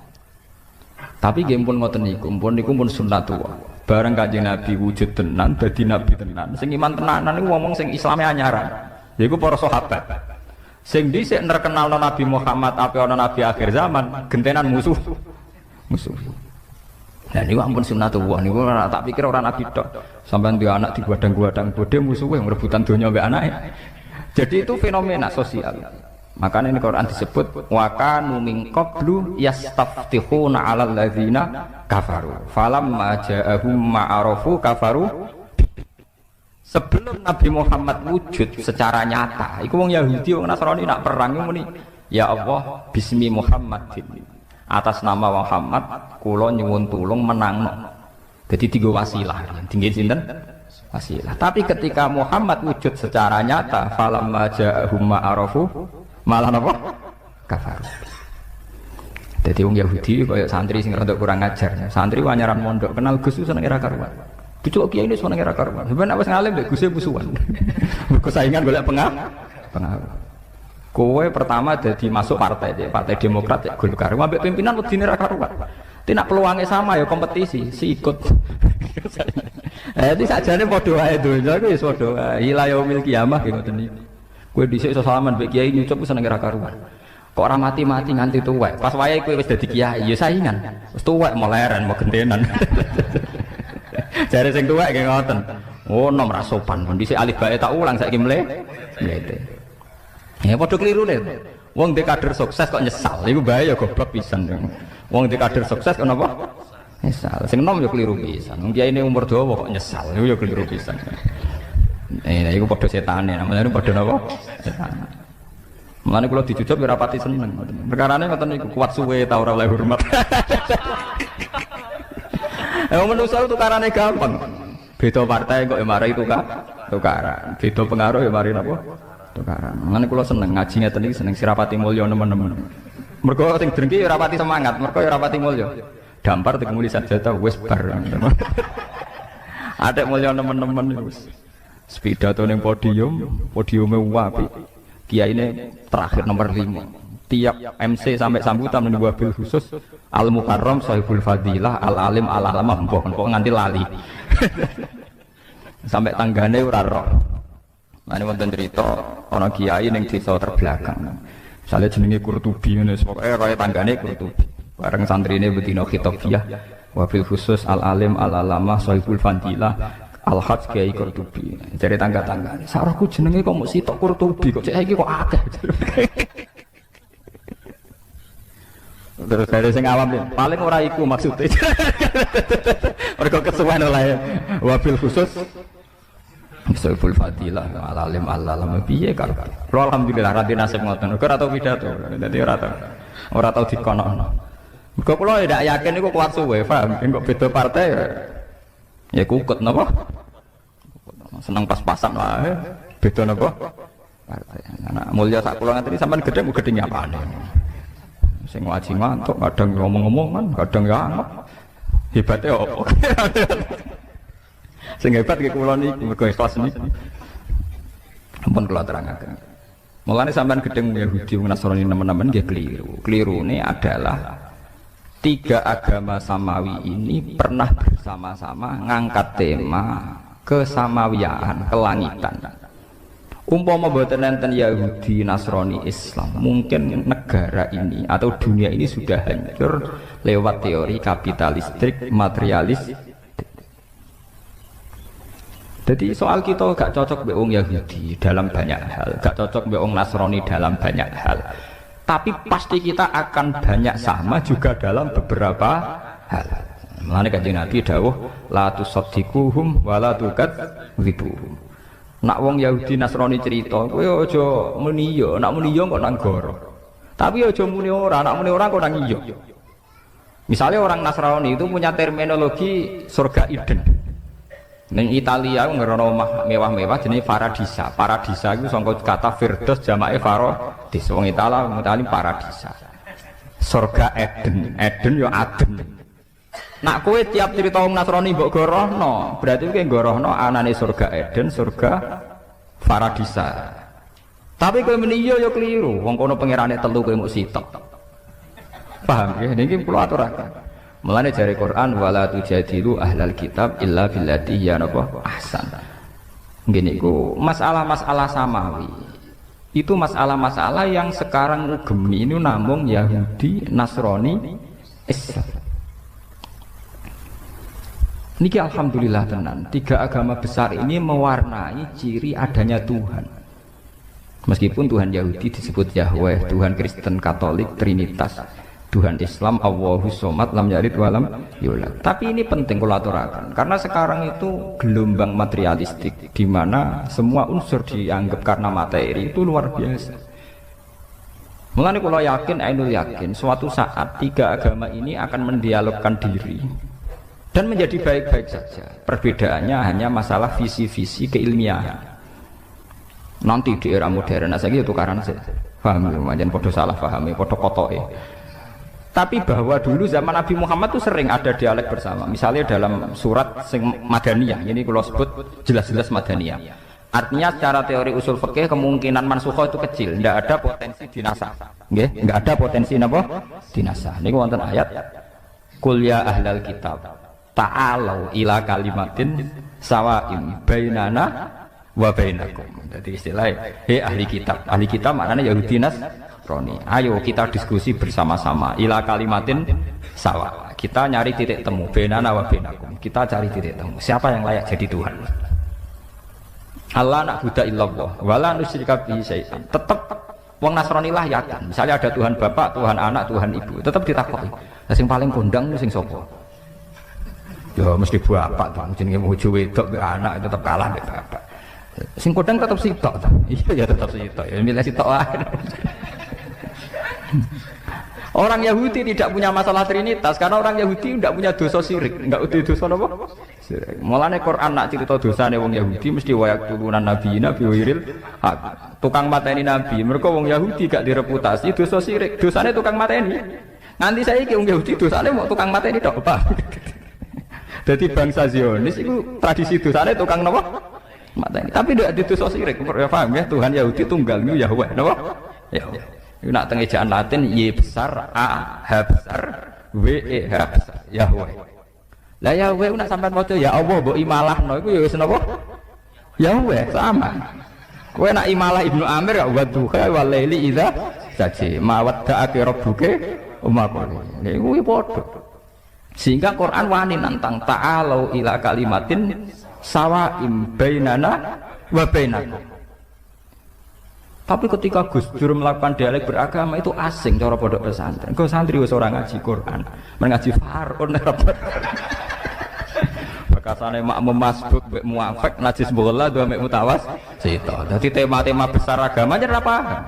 Speaker 5: Tapi nggih pun ngoten niku, pun sunnatullah. Bareng Kanjeng Nabi wujud tenan, dadi nabi tenan. Sing iman tenanan niku ngomong sing Islame anyaran. Yaiku para sahabat. Sing dhisik terkenalno Nabi Muhammad apa ana nabi akhir zaman, gentenan musuh. Nah niku ampun sunnatullah niku ora tak pikir ora nabi tok. Sampeyan duwe anak digadang-gadang bodhe musuhe rebutan donya mbek anake. Jadi itu fenomena sosial. Makanya ini Quran disebut wa kanu min qablu yastaftihuna 'alal ladzina kafaru falamma ja'ahum ma'arafu kafaru. Sebelum Nabi Muhammad wujud secara nyata iku wong Yahudi wong Nasrani nak perang muni ya Allah bismi Muhammadin, atas nama Muhammad kula nyuwun tulung menangno. Jadi tiga wasilah tinggi sinten wasilah. Tapi ketika Muhammad wujud secara nyata falamma ja'ahum ma'arafu malah apa? Kafaru. Jadi wong Yahudi kayak santri sing rada kurang ajar. Santri wanyaran mondok kenal Gus seneng ra karuan. Bucuk kiai ini seneng ra karuan. Sampeyan wis ngalim mbek Guse musuhan. Mergo saingan golek pengaruh. Kowe pertama dadi masuk partai Demokrat ya Golkar. Ambek pimpinan wedine ra karuan. Tidak peluangnya sama ya kompetisi, si ikut. Jadi sajane padha wae donya iku wis padha wae. Ila yaumil qiyamah ngoten niku. Kowe dhisik iso salaman mbek kiai nyucup seneng ra karuan. Kok ora mati-mati nganti tuwek. Pas wayahe kowe wis dadi kiai ya saingan. Wis tuwek mau leren mau gentenan. Jare sing tuwek nggih ngoten. Oh nom ra sopan. Dhisik alif bae tak ulang saiki mlete. Ya padha klirune. Wong ndek kader sukses kok nyesal. Iku bahaya goblok pisan. Wong ndek kader sukses kok napa? Nyesal. Sing nom yo kliru pisan. Wong kiai ini umur dawa kok nyesal. Iku yo kliru pisan. Iku padha setane, namanya padha napa? Setan. Mulane kula dijujuk ora pati seneng. Perkarane ngoten niku kuat suwe ta ora oleh hormat. Manusa tukarane gampang. Beda partai kok mari tukaran. Beda pengaruh ya mari napa? Tukaran. Mulane kula seneng ngaji ngeten iki seneng sirapati mulya nemen-nemen. Mergo sing drengki ora pati semangat, mergo ora pati mulya. Dampar tekemuli sajata wis bar. Adek mulya nemen-nemen wis. Pidato ning podiume apik. Kiyaine terakhir nomor 5. Tiap MC sampai sambutan ning wabil khusus Al Mukarram Sahibul Fadilah Al Alim Al Alamah mbok nganti lali. Sampai tanggane ora roh. Mane wonten cerita ana kiai ning desa terbelakang. Misale jenenge Qurtubi ngene pokoke kaya tanggane Qurtubi. Bareng santrine betina khitabiyah wabil khusus Al Alim Al Alamah Sahibul Fadilah Al-Hajj Kiai Qurtubi. Jare tangga-tanggane, "Sarahku jenenge kok mung sitok Qurtubi, kok saiki kok akeh." Terus dari sing awam paling ora iku maksudnya. Mergo kesuwen oleh wabil khusus Sahibul Fadilah Al-Alim Al-Alam piye karo. Alhamdulillah ra dinasib ngoten. Ora tau pidato. Dadi ora tau dikonokno. Mergo kula ndak yakin iku kuat suwe, paham? Kok beda partai ya kukut napa? Seneng pas-pasan wae. Beda napa? Anak mulya sak kula nganti sampean gedhe mu gedhe nyapane. Sing ngaji ngantuk, kadang ngomong-ngomong kan, kadang ya anggap. Hebate opo? Sing hebat ki kula niki mergo ikhlas niki. Ampun kula terangaken. Mulane sampean gedhe Yahudi Nasrani nemen-nemen nggih keliru. Klirune adalah tiga agama samawi ini pernah bersama-sama ngangkat tema kesamawiyaan, kelangitan. Umpama mboten enten Yahudi, Nasrani, Islam, mungkin negara ini atau dunia ini sudah hancur lewat teori kapitalistik, materialis. Jadi soal kita gak cocok mbek wong Yahudi dalam banyak hal, gak cocok mbek wong Nasrani dalam banyak hal. Tapi pasti kita akan banyak sama juga dalam beberapa hal. Mulane Kanjeng Nabi dawuh la tusaddiquhum wa la tukadzibuhum. Nak wong Yahudi Nasrani cerita, kowe aja muni yo, nak muni yo kok nang goro. Tapi aja muni ora, nak muni ora kok nang iyo. Misalnya orang Nasrani itu punya terminologi surga Eden. Ning Italia ngerono omah mewah-mewah jenenge Paradisa. Paradisa iku sangka kata Firdaus jamake Faradis. Wong Italia mutali Paradisa. Surga Eden, Eden yo Aden. Nak kowe tiap cerita wong Nasrani mbok gorohno, berarti kowe gorohno anane surga Eden, surga Paradisa. Tapi kowe meni yo keliru, wong kono pangerane telu kowe mung sitok. Paham ya? Niki kula aturaken. Mulane jare Quran wala tujadilu ahlal kitab illa billati hiya ahsan. Ngene iku masalah-masalah samawi. Itu masalah-masalah yang sekarang ugemi ini namung Yahudi, Nasrani, Islam. Niki alhamdulillah tenan, tiga agama besar ini mewarnai ciri adanya Tuhan. Meskipun Tuhan Yahudi disebut Yahweh, Tuhan Kristen Katolik Trinitas, Tuhan Islam Allahus Somad lam yalid walam yulad. Tapi ini penting kula aturaken karena sekarang itu gelombang materialistik di mana semua unsur dianggap karena materi itu luar biasa. Mulane kula yakin, ainul yakin suatu saat tiga agama ini akan mendialogkan diri dan menjadi baik-baik saja. Perbedaannya hanya masalah visi-visi keilmiahan. Nanti di era modern saiki tukaran saja. Paham ya, podo salah pahami, podo kotoke. Tapi bahwa dulu zaman Nabi Muhammad itu sering ada dialek bersama. Misalnya dalam surat sing Madaniyah, ini kalau sebut jelas-jelas Madaniyah. Artinya secara teori usul fikih kemungkinan mansukha itu kecil, tidak ada potensi dinasah. Nggih, enggak ada potensi napa? Dinasah. Niku wonten ayat Qul ya ahlal kitab ta'alau ila kalimatin sawaim bainana wa bainakum. Jadi istilahnya he ahli kitab. Ahli kitab maknanya Yahudi Nasrani. Ayo kita diskusi bersama-sama ila kalimatin sawa. Kita nyari titik temu bainana wa bainakum. Kita cari titik temu. Siapa yang layak jadi Tuhan? Allah na'budu illallah wa la nusyrika bihi syai'an. Tetap wong Nasrani lah yakin. Misalnya ada Tuhan Bapak, Tuhan Anak, Tuhan Ibu, tetap ditakoki. Lah sing paling kondang sing sapa? Ya mesti bapak tuh, jenenge bojo wedok anak tetap kalah mbek bapak. Sing kodang tetap sitok ta. Iya ya tetap sitok. Ya milih sitok ae. Orang Yahudi tidak punya masalah trinitas karena orang Yahudi tidak punya dosa syirik, enggak ada dosa apa? Syirik. Mulane Quran nak cerita dosane wong Yahudi mesti wayak turunan nabi wiril hak. Tukang mateni nabi. Mergo wong Yahudi gak direputasi dosa syirik. Dosane tukang mateni. Nanti saiki wong Yahudi dosane mau tukang mateni tok, Pak. Jadi bangsa Zionis itu tradisi dosanya tukang napa? Mateni. Tapi tidak ada dosa syirik. Ya paham ya, Tuhan Yahudi tunggal niku Yahweh napa? Ya. Iku nak teng ejaan Latin Y besar, A H besar, W E H besar. Yahweh. Lah Yahweh nak sampean maca ya Allah mbok imalahno iku ya wis napa? Yahweh sama. Kowe nak imalah Ibnu Amir ya wa duha wal laili idza saji ma wadda'aka rabbuka umma qali. Niku padha. Sehingga Quran wani nantang ta'alau ila kalimatin sawaim bainana wa bainakum. Tapi ketika Gus Dur melakukan dialek beragama itu asing cara pondok pesantren. Kok santri wis ora ngaji Quran, ngaji Faraun rapat. Bekasane makmum masbuk mek muafik najis bola dua mek mutawas sita. Dadi tema-tema besar agamanya ora paham.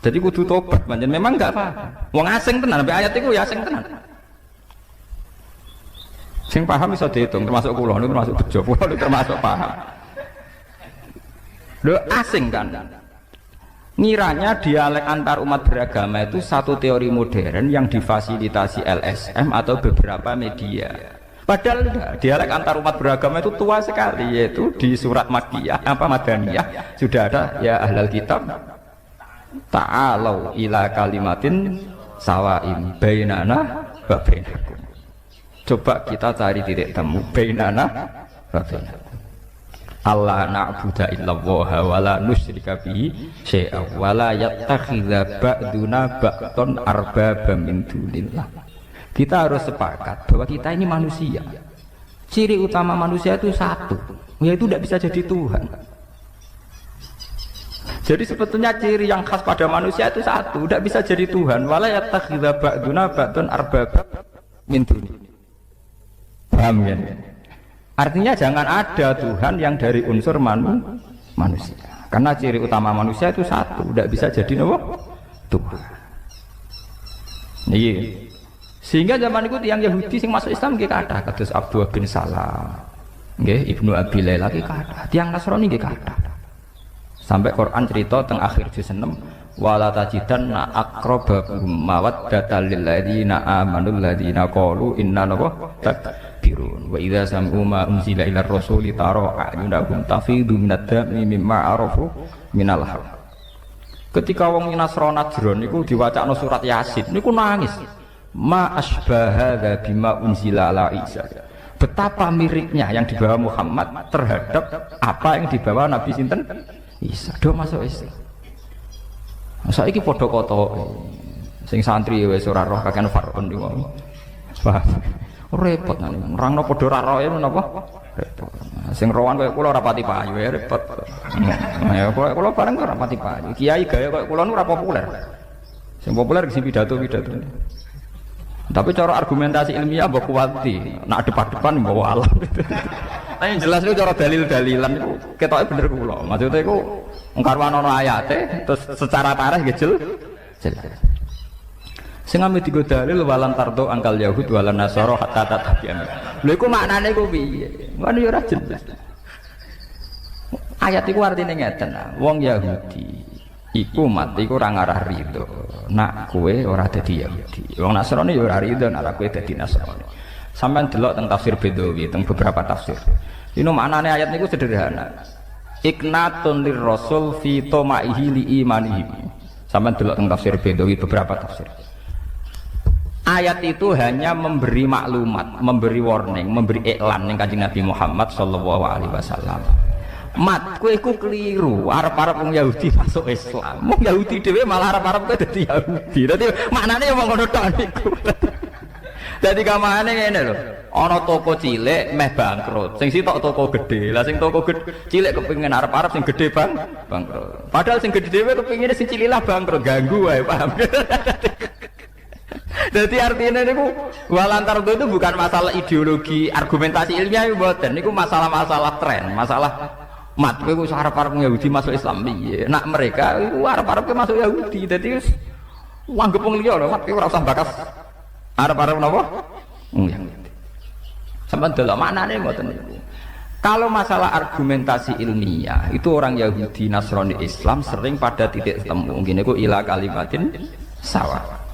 Speaker 5: Jadi kudu tobat, pancen memang enggak paham. Wong asing tenan, sampai ayat iku ya asing tenan. Sing paham bisa dihitung, termasuk kula niku termasuk bejo, kula niku termasuk paham. Lho asing kan. Ngiranya dialek antar umat beragama itu satu teori modern yang difasilitasi LSM atau beberapa media. Padahal dialek antar umat beragama itu tua sekali, yaitu di surat Makkiyah Madaniyah sudah ada ya ahlal kitab ta'alau ila kalimatin sawaim bainana wa bainakum. Coba kita cari titik temu bainana wa bainakum. Allah na'budu illallah wa la nusyrika bihi syai'a wa la yattakhidha ba'duna ba'dun arbaba min dunillah. Kita harus sepakat bahwa kita ini manusia. Ciri utama manusia itu satu, yaitu tidak bisa jadi Tuhan. Jadi sebetulnya ciri yang khas pada manusia itu satu, tidak bisa jadi Tuhan. Wa la yattakhidha ba'duna ba'dun arbaba min dunillah. Paham ya? Artinya jangan ada Tuhan yang dari unsur manusia. Karena ciri utama manusia itu satu, tidak bisa jadi Tuhan. Iya. Sehingga zaman itu tiang Yahudi yang masuk Islam nggih kathah, kados Abdullah bin Salam, nggih Ibnu Abi Layla nggih kathah, tiang Nasrani nggih kathah. Sampai Quran cerita teng akhir juz 6, wala tajidanna aqrabahum mawaddatan lil ladzina amanu alladzina qalu inna birun wa idza sam'u ma unzila ila rasuli tara a'yunahum tafidu minad dami mimma arafu minal haq. Ketika wong Nasrani Najran niku diwacakno surat Yasin niku nangis. Ma asbaha bima unzila ala Isa. Betapa miripnya yang dibawa Muhammad terhadap apa yang dibawa Nabi sinten Isa. Do masuk Islam. Saiki padha kotoke. Sing santri wis ora roh kakean Firaun niku. Paham? Repot nang nerangno padha ra roe menapa repot sing rowan koyo kula ora pati payu ya repot ya kula bareng ora pati payu kiai gaya koyo kula ora populer sing populer sing pidato-pidato tapi cara argumentasi ilmiah mbok kuwati nak depan-depan mbok alam tapi jelas itu cara dalil-dalilan itu ketoke bener kula maksudnya iku ngkarwan ana ayate terus secara tarikh nggih jelas sing ame digo dalil walan tardo angkal yahud walan nasara hatta tatabian. Lha iku maknane iku piye? Ngono ya ora jelas. Ayat iku artine ngeten, wong Yahudi iku mati iku ora ngarah rido. Nak kowe ora dadi Yahudi. Wong Nasrani ya ora rido nek kowe dadi Nasrani. Sampeyan delok teng tafsir Bedawi, teng beberapa tafsir. Ini maknane ayat niku sederhana. Iknatun lirrasul fi tomaihi li imanihi. Sampeyan delok teng tafsir Bedawi beberapa tafsir. Ayat itu hanya memberi maklumat, memberi warning, memberi iklan yang Kanjeng Nabi Muhammad sallallahu alaihi wasallam. Mat, kowe iku keliru, arep-arep wong Yahudi masuk Islam. Wong Yahudi dhewe malah arep-arep kowe dadi Yahudi. Dadi maknane ya wong ngono tok niku. Dadi kamane ngene lho. Ana toko cilik meh bangkrut, sing sitok toko gede. Lah sing toko cilik kepengin arep-arep sing gede bangkrut. Padahal sing gede dhewe kepengine sing cilik lah bangkrut, ganggu wae, paham. Jadi artinya niku walantar itu bukan masalah ideologi, argumentasi ilmiah mboten. Niku masalah-masalah tren, masalah mat kowe wis arep-arep Yahudi masuk Islam piye. Nak mereka iku arep-arep masuk Yahudi. Dadi wis anggap wong liya lho, mat kowe ora usah bakas arep-arep napa? Yahudi. Sampeyan delok maknane mboten niku. Kalau masalah argumentasi ilmiah, itu orang Yahudi, Nasrani, Islam sering pada titik temu. Ngene iku ila kalimatin sawa.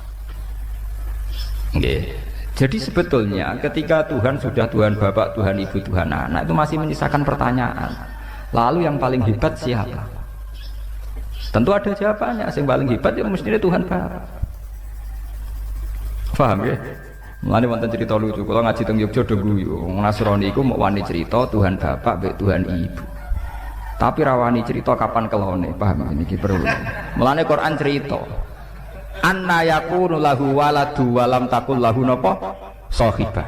Speaker 5: Okay. Jadi sebetulnya ketika Tuhan sudah Tuhan Bapak, Tuhan Ibu, Tuhan Anak itu masih menyisakan pertanyaan. Lalu yang paling hebat siapa? Tentu ada jawabannya. Yang paling hebat ya mestinya Tuhan Bapak. Paham ya? Mulane wonten cerita lucu. Kalau ngaji teng Yogya do guyu. Nasrani iku mau wani cerita Tuhan Bapak mbek Tuhan Ibu. Tapi rawani cerita kapan kelone. Paham iki perlu. Mulane Quran cerita anna yakunu lahu waladu walam takul lahu napa sahibah.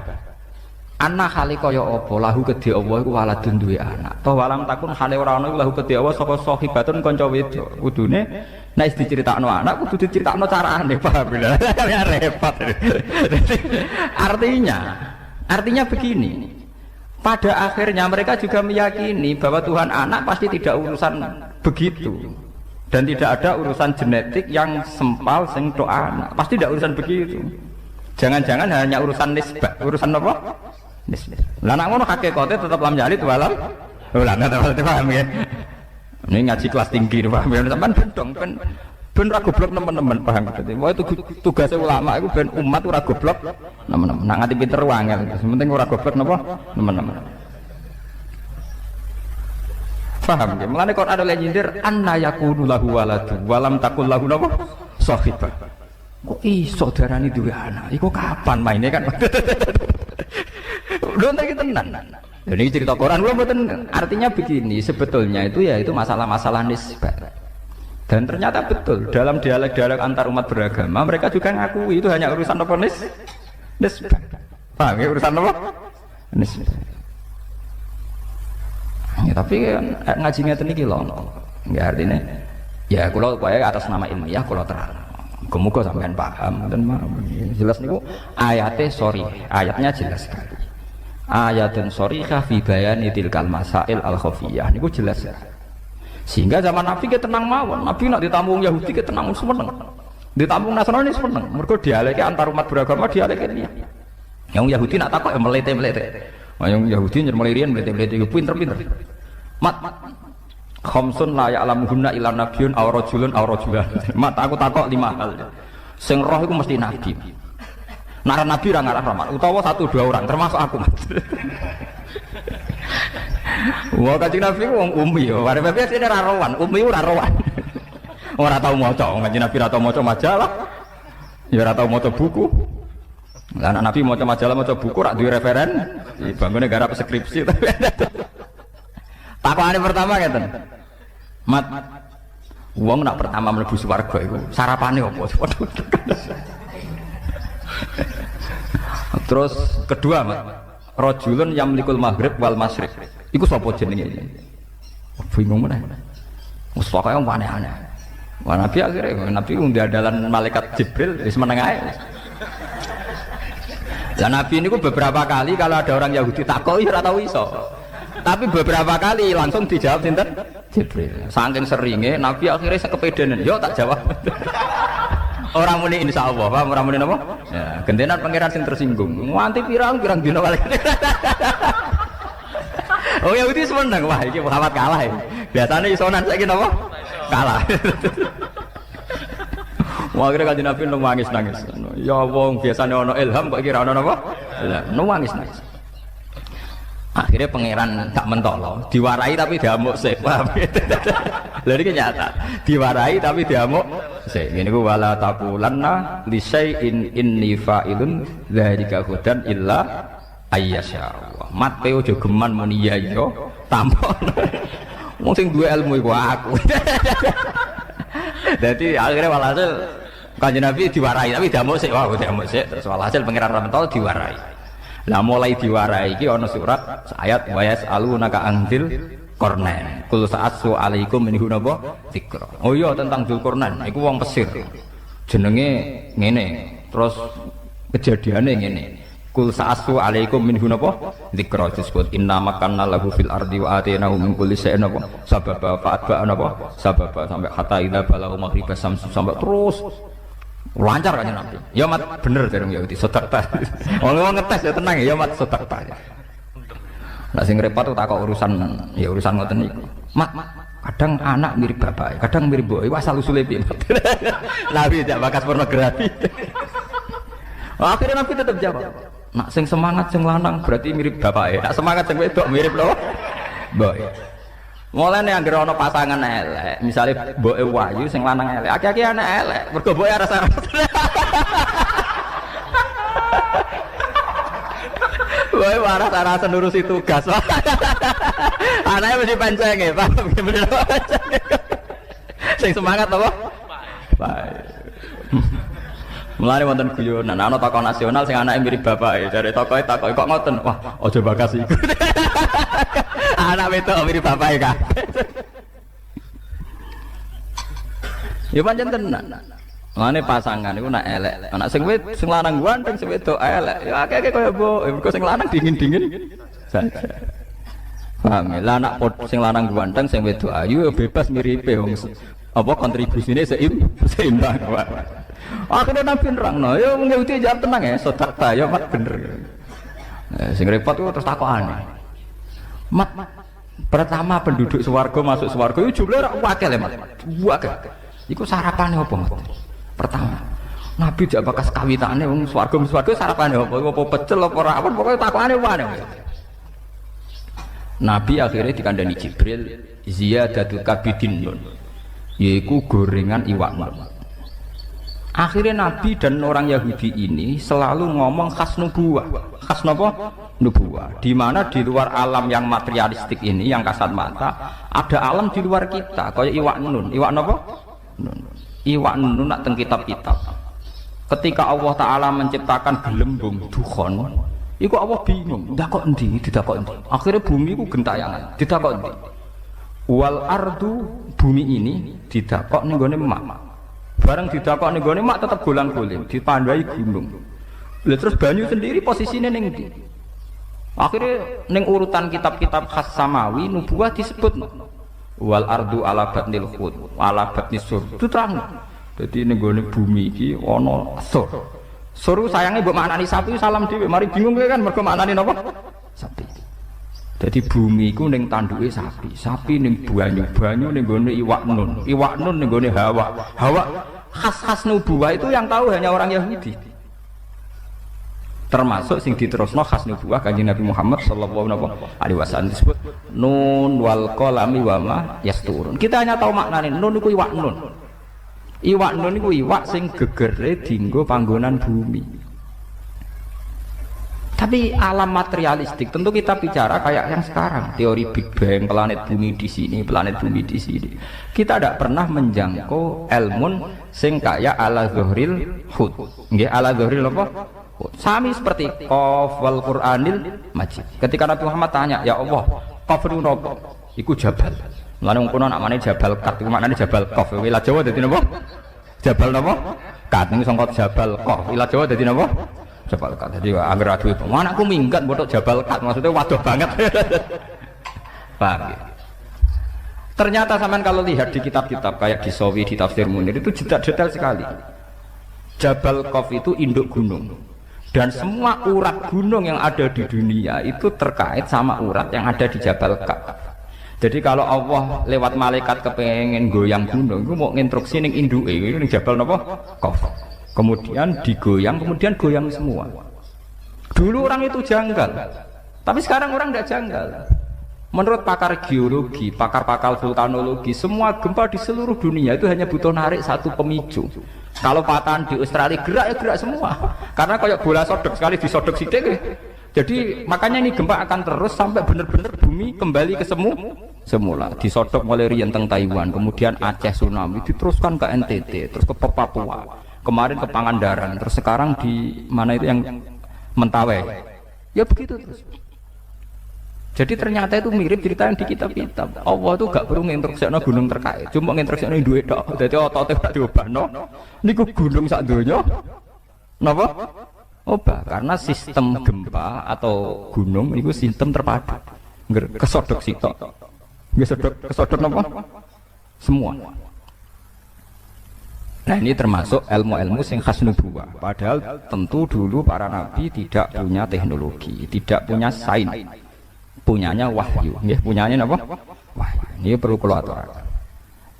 Speaker 5: Anna hale kaya apa lahu kedhe Allah iku waladun duwe anak. To walam takun hale ora ana lahu kedhe Allah sapa sahibatun kanca wedok. Kudune nek diceritakno anak kudu diceritakno carane, paham lho. Ya repot. Artinya begini. Pada akhirnya mereka juga meyakini bahwa Tuhan anak pasti tidak urusan begitu. Dan tidak ada urusan genetik yang sempal sing tok anak. Pasti tidak urusan begitu. Jangan-jangan hanya urusan nisbah. Urusan apa? Nisbah. Lah nek ngono hakikate tetep lam jalid walam. Lah nggak paham ya. Ini ngaji kelas tinggi paham ya. Sampeyan bendong ben ora goblok teman-teman paham berarti. Wah itu tugasnya ulama itu ben umat ora goblok teman-teman. Nak nganti pinter wangel. Penting ora goblok napa? Teman-teman. Paham ya? Mulane Quran ada nyindir anna yakunu lahu waladu walam takul lahu napa? Sahibah. Kok iso darani duwe anak? Iku kapan mainnya kan? Lho nek tenan. Dan ini cerita Quran gua mboten artinya begini, sebetulnya itu ya itu masalah-masalah nisbah. Dan ternyata betul dalam dialog-dialog antar umat beragama mereka juga ngakui itu hanya urusan apa nisbah. Paham ya urusan apa? Nisbah. Ya, tapi kan ngaji ngeten iki lho. Nggih artinya ya kula upaya atas nama ilmiah kula terang. Muga sampean paham dan jelas niku ayate sorry, ayatnya jelas sekali. Ayatun sorihah fi bayani tilkal masail al khafiyah niku jelas. Sehingga zaman Nabi ke tenang mawon. Nabi nak ditampung Yahudi ke tenang seneng. Ditampung Nasrani seneng. Mergo dialeke antar umat beragama dialeke dia. Yang Yahudi nak takok melete-melete. Yang Yahudi nyermelirian melete-melete pinter-pinter. Mat khamsun la ya'lamuhunna illa nabiyyun aw rajulun aw rajulan. Mat aku takok 5 hal. Sing roh iku mesti nabi. Nara nabi ra ngarah rahmat utawa 1-2 orang termasuk aku. Wah Kanjeng Nabi ku wong umi yo. Arep biasa dene ra rowan, umi ora rowan. Ora tau maca, Kanjeng Nabi ra tau maca majalah. Ya ora tau maca buku. Lah anak Nabi maca majalah, maca buku rak duwe referen. Bangune garap skripsi. Takokane pertama ngeten. Mat. Wong nak pertama mlebu swarga iku sarapane apa? Terus kedua, Mat. Rajulun yamlikul maghrib wal masyriq. Iku sapa jenenge? Bingung meneh. Wes pokoke aneh-aneh. Wah Nabi akhirnya Nabi undiadalan malaikat Jibril wis meneng ae. Lah Nabi niku beberapa kali kalau ada orang Yahudi takoki ora tau iso. Tapi beberapa kali langsung dijawab sinten? Jibril. Saking seringe Nabi akhirnya sekepedenan, yo tak jawab. Orang muni insyaallah, paham orang muni napa? Ya, gentenan pangeran sing tersinggung. Nganti pirang-pirang dina kali. Oh Yahudi seneng, wah iki Muhammad kalah ya. Biasane isonan saiki napa? Kalah. Wah akhirnya Kanjeng Nabi nangis. Ya wong biasane ana ilham kok kira ana napa? Nangis. Akhirnya pangeran gak mentolo, diwarai tapi diamuk sik. Paham? Lha iki nyata. Diwarai tapi diamuk sik. Ngene ku wala taqulanna li syai'in inni fa'ilun dzalika hudan illa ayyasha Allah. Mat pe ojo geman muni ya yo tampon. Wong sing duwe ilmu iku aku. Dadi akhirnya walhasil Kanjeng Nabi diwarai tapi diamuk sik. Wah, diamuk sik. Terus walhasil pangeran Ramentol diwarai. Lah mulai diwarai iki ana surat ayat wa yasalunaka anzil Qarnain. Kul sa'atsu alaikum minhu napa dzikra. Oh iya tentang Dzulqarnain iku wong Mesir. Jenenge ngene. Terus kejadiane ngene. Kul sa'atsu alaikum minhu napa dzikra disebut inna makanna lahu fil ardi wa atainahu min kulli shay'in napa sababa fa'atba napa sababa sampai hatta idza balagha maghrib samsu sampai terus lancar kan Nabi. Ya Mat bener dereng Yahudi sedekah. Wong ngetes ya tenang ya Mat sedekah. Lah sing repot tuh takok urusan ngoten niku. Mat, kadang anak mirip bapak, kadang mirip mbok. Iku asal usule piye? Nabi tidak bakas pornografi. Akhirnya Nabi tetap jawab. Nak sing semangat sing lanang berarti mirip bapak. Nak semangat sing wedok mirip lho. Mbok. Mulane anggere ana pasangan elek, misale mboke wayu sing lanang elek, aki-aki anak elek, mergo mboke rasa. Woe waras-waras nurusi tugas. Anake mesti pancenge, paham bener. Sing semangat apa? Baik. Mulane wonten guyonan, ana tokoh nasional sing anake mirip bapake, jare tokohe takoki kok ngoten. Wah, aja bakas iku. Anak wedok mirip bapake kabeh. Ya pancen tenan. Mane pasangan iku nak elek. Anak sing lanang ganteng sing wedok elek. Ya akeh-akeh kaya mbok, mergo sing lanang dingin-dingin saja. Paham ya? Lah anak sing lanang ganteng sing wedok ayu ya bebas miripe wong apa kontribusine seimbang. Akhirnya Nabi nerangno, ya wong Yahudi jawab tenang ya, sedekah ya Mat bener. Sing repot ku terus takokane. Mat, pertama penduduk swarga masuk swarga itu jumlahnya wakil ya Mat. Wakil. Iku sarapane apa Mat? Pertama, Nabi jak bakas kawitane wong swarga sarapane apa? Apa pecel apa rawon pokoke takokane wae. Nabi akhirnya dikandani Jibril ziyadatul kabidin nun. Yaiku gorengan iwak nun. Akhirnya Nabi dan orang Yahudi ini selalu ngomong khas nubuwah. Khas apa? Nubuwah. Di mana di luar alam yang materialistik ini, yang kasat mata, ada alam di luar kita. Kayak iwak nun. Iwak apa? Nun. Iwak nun nak teng kitab-kitab. Ketika Allah Ta'ala menciptakan gelembung dukhon, iku Allah bingung. Didakok endi? Didakok endi? Akhirnya bumi iku gentayangan. Didakok endi? Wal ardu, bumi ini didakok ning gone mak. Bareng didakok ning gone mak tetep golang-goling, dipandai gunung. Lah terus banyu sendiri posisinya ning ndi? Akhirnya ning urutan kitab-kitab khas samawi nubuwah disebut wal ardu ala batnil khut, ala batnis sur. Itu terang. Jadi ning gone bumi iki ana sur. Sur sayange mbok maknani sapi salam dhewe, mari bingung kan mergo maknani napa? Sapi. Jadi bumi iku ning tanduke sapi, sapi ning banyu ning gone iwak nun ning gone hawa. Hawa khas-khas nubuwah itu yang tahu hanya orang Yahudi. Termasuk sing diterusno khas nubuwah Kanjeng Nabi Muhammad sallallahu alaihi wasallam disebut nun wal qalami wa ma yasturun. Kita hanya tahu maknane nun iku iwak nun. Iwak nun iku iwak sing gegere dienggo panggonan bumi. Tapi alam materialistik tentu kita bicara kayak yang sekarang, teori Big Bang, planet bumi di sini, planet bumi di sini. Kita tidak pernah menjangkau ilmun sing kayak ala zuhril hud. Nggih, ala zuhril apa? Sami seperti qaf wal Qur'anil Majid. Ketika Nabi Muhammad tanya, "Ya Allah, qaf itu napa?" Iku jabal. Mulane wong kono nak maknane jabal kat, iku maknane jabal qaf. Wilayah Jawa dadi napa? Jabal napa? Kat niku sangka jabal qaf. Wilayah Jawa dadi napa? Jabal Kat. Jadi angger adu itu. Anakku minggat botok Jabal Kat, maksudnya waduh banget. Paham ya? Ternyata sampean kalau lihat di kitab-kitab kayak di Sawi, di Tafsir Munir itu detail sekali. Jabal Qaf itu induk gunung. Dan semua urat gunung yang ada di dunia itu terkait sama urat yang ada di Jabal Qaf. Jadi kalau Allah lewat malaikat kepengen goyang gunung, itu mau nginstruksi ning induke, itu ning Jabal napa? Qaf. Kemudian digoyang, kemudian goyang semua. Dulu orang itu janggal, tapi sekarang orang tidak janggal. Menurut pakar geologi, pakar-pakar vulkanologi, semua gempa di seluruh dunia itu hanya butuh narik satu pemicu. Kalau patahan di Australia gerak ya gerak semua, karena kayak bola sodok sekali disodok sidik. Jadi makanya ini gempa akan terus sampai benar-benar bumi kembali ke semula. Disodok mulai riyen teng Taiwan, kemudian Aceh tsunami, diteruskan ke NTT, terus ke Papua. Kemarin ke Pangandaran, terus sekarang di mana itu yang Mentawai. Ya begitu terus. Jadi ternyata itu mirip cerita yang di kitab-kitab. Allah itu gak perlu nginstruksikno gunung terkait, cuma nginstruksikno duwe tok. Dadi otote gak diobahno. Niku gunung sak donya. Napa? Obah, karena sistem gempa atau gunung itu sistem terpadu. Kesodok sitok. Nggih kesodok napa? Semua. Nah ini termasuk ilmu-ilmu sing khas nubuwah. Padahal tentu dulu para nabi tidak punya teknologi, tidak punya sains, punyanya wahyu. Nggih, punyanya apa? Wahyu. Ini perlu kula aturaken.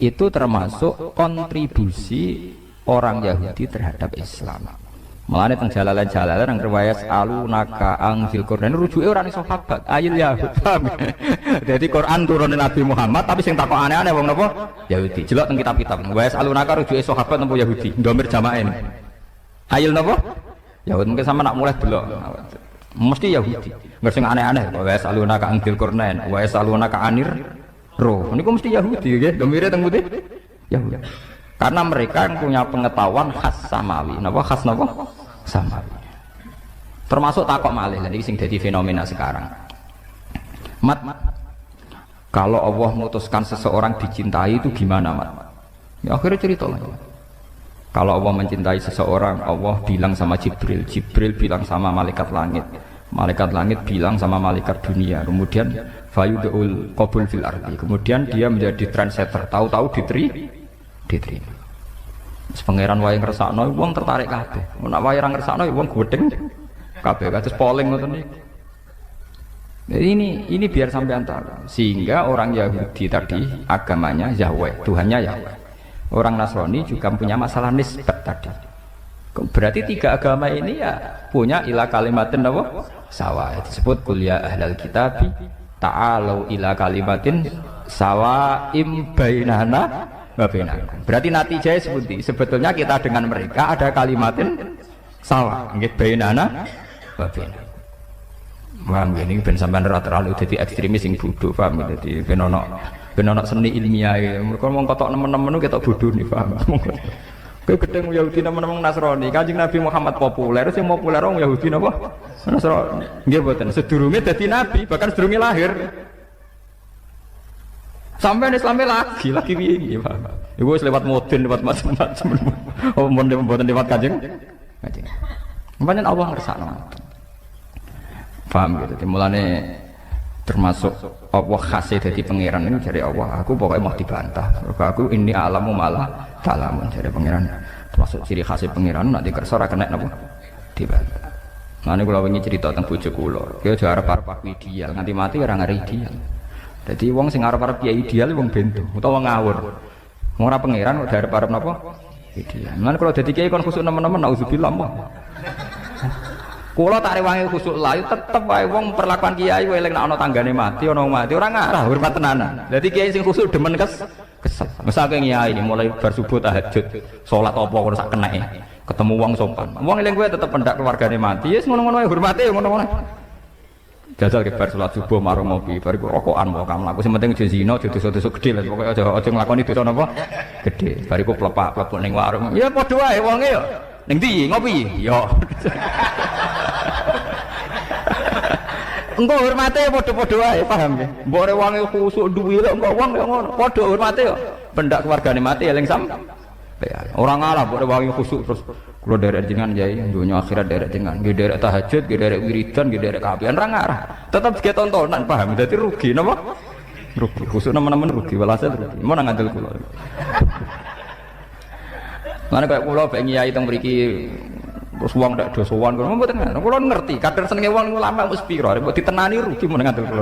Speaker 5: Itu termasuk kontribusi orang Yahudi terhadap Islam. Mulane teng jalalan-jalalan nang riwayat alunaka angzil Qur'an rujuke ora ning sahabat, ayil Yahud. Jadi Quran turun Nabi Muhammad tapi sing takok aneh-aneh wong napa? Yahudi. Jelok teng kitab-kitab. Riwayat alunaka rujuke sahabat napa Yahudi? Ndomir jamaah ini. Ayil napa? Yahud mungkin sama nak mulai delok. Mesti Yahudi. Enggak sing aneh-aneh. Riwayat alunaka angzil Qur'an, riwayat alunaka anir roh. Niku mesti Yahudi nggih. Ndomire teng putih. Yahudi. Karena mereka yang punya pengetahuan khas samawi. Napa khas napa? Samawi. Termasuk takok malih lan iki sing dadi fenomena sekarang. Mat, kalau Allah memutuskan seseorang dicintai itu gimana, Mat? Ya akhirnya cerita lagi. Kalau Allah mencintai seseorang, Allah bilang sama Jibril, Jibril bilang sama malaikat langit bilang sama malaikat dunia. Kemudian fayudul qabul fil ardi. Kemudian dia menjadi trendsetter, tahu-tahu diterima. Pangeran wae ngersakno wong tertarik kabeh. Nek wae ora ngersakno wong gedeng kabeh kados polling ngoten niku. Ini biar sampai antara. Sehingga orang Yahudi tadi agamanya Yahweh, Tuhannya Yahweh. Orang Nasrani juga punya masalah nisbat tadi. Berarti tiga agama ini ya punya ila kalimatin apa? Sawa. Disebut kuliah ahlal kitabi ta'alu ila kalimatin sawa im bainana wa bainakum. Berarti natijahnya seperti sebetulnya kita dengan mereka ada kalimatin sawa. Nggih bainana wa bainakum. Paham ini ben sampean ora terlalu dadi ekstremis sing bodoh, paham dadi ben ono seni ilmiah. Mergo wong kotok nemen-nemen ketok bodoh nih, paham. Kowe gedeng Yahudi nemen-nemen Nasrani. Kanjeng Nabi Muhammad populer, sing populer wong Yahudi napa? Nasrani. Nggih mboten, sedurunge dadi nabi, bahkan sedurunge lahir. Sampai Islamnya lagi piye Pak. Iku wis lewat modern, lewat macam-macam. Oh, mboten lewat Kanjeng. Pancen Allah ngersakno. Paham gitu. Mulane termasuk Allah khasih dadi pangeran ini dari Allah. Aku pokoknya mau dibantah. Aku ini alamu malah ta'lamun dari pangeran. Termasuk ciri khasih pangeran nanti kersa ora kena napa dibantah. Mane kula wingi cerita tentang bojo kula. Ki aja arep-arep aku ideal, nganti mati ora ngare ideal. Jadi wong sing arep-arep kiai ideal wong bento utawa ngawur. Wong ora pangeran kok arep-arep napa? Ideal. Lan kalau dadi kiai kon khusuk nemen-nemen nauzubillah mah. Kula tak rewangi khusuk layu tetep wae wong perlakuan kiai wae eling nek ana tanggane mati ana mati ora ngarah hormat tenanan. Dadi kiai sing khusuk demen kesel. Mesake kiai mulai bar subuh tahajud, salat apa kok sak keneke. Ketemu wong sopan. Wong eling kowe tetep pendak keluargane mati, wis ngono-ngono wae hormate ngono-ngono. Jajal ke bar salat subuh marung ngopi, bar iku rokokan wae kamu aku sing penting aja zina, aja dosa-dosa gedhe lho pokoke aja nglakoni dosa napa gedhe. Bar iku plepak-plepuk ning warung. Ya padha wae wonge yo. Ning ndi ngopi? Yo. Engko hormate padha-padha wae, paham ya? Mbok re wonge khusuk duwe lho engko wong yo ngono. Padha hormate yo. Pendak keluargane mati eling sam. Orang ngalah mbok re wonge khusuk terus kula derek jenengan yai dunya akhirat derek jenengan. Nggih derek tahajud, nggih derek wiridan, nggih derek kapian ra ngarah. Tetep ge tontonan paham. Dadi rugi napa? Rugi. Khusuk nemen-nemen rugi, walhasil rugi. Mun ngandel kula. Mana kayak kula pengen nyai teng mriki terus wong ndak do sowan kula mboten ngono. Kula ngerti kadar senenge wong ulama wis pira, mbok ditenani rugi mun ngandel kula.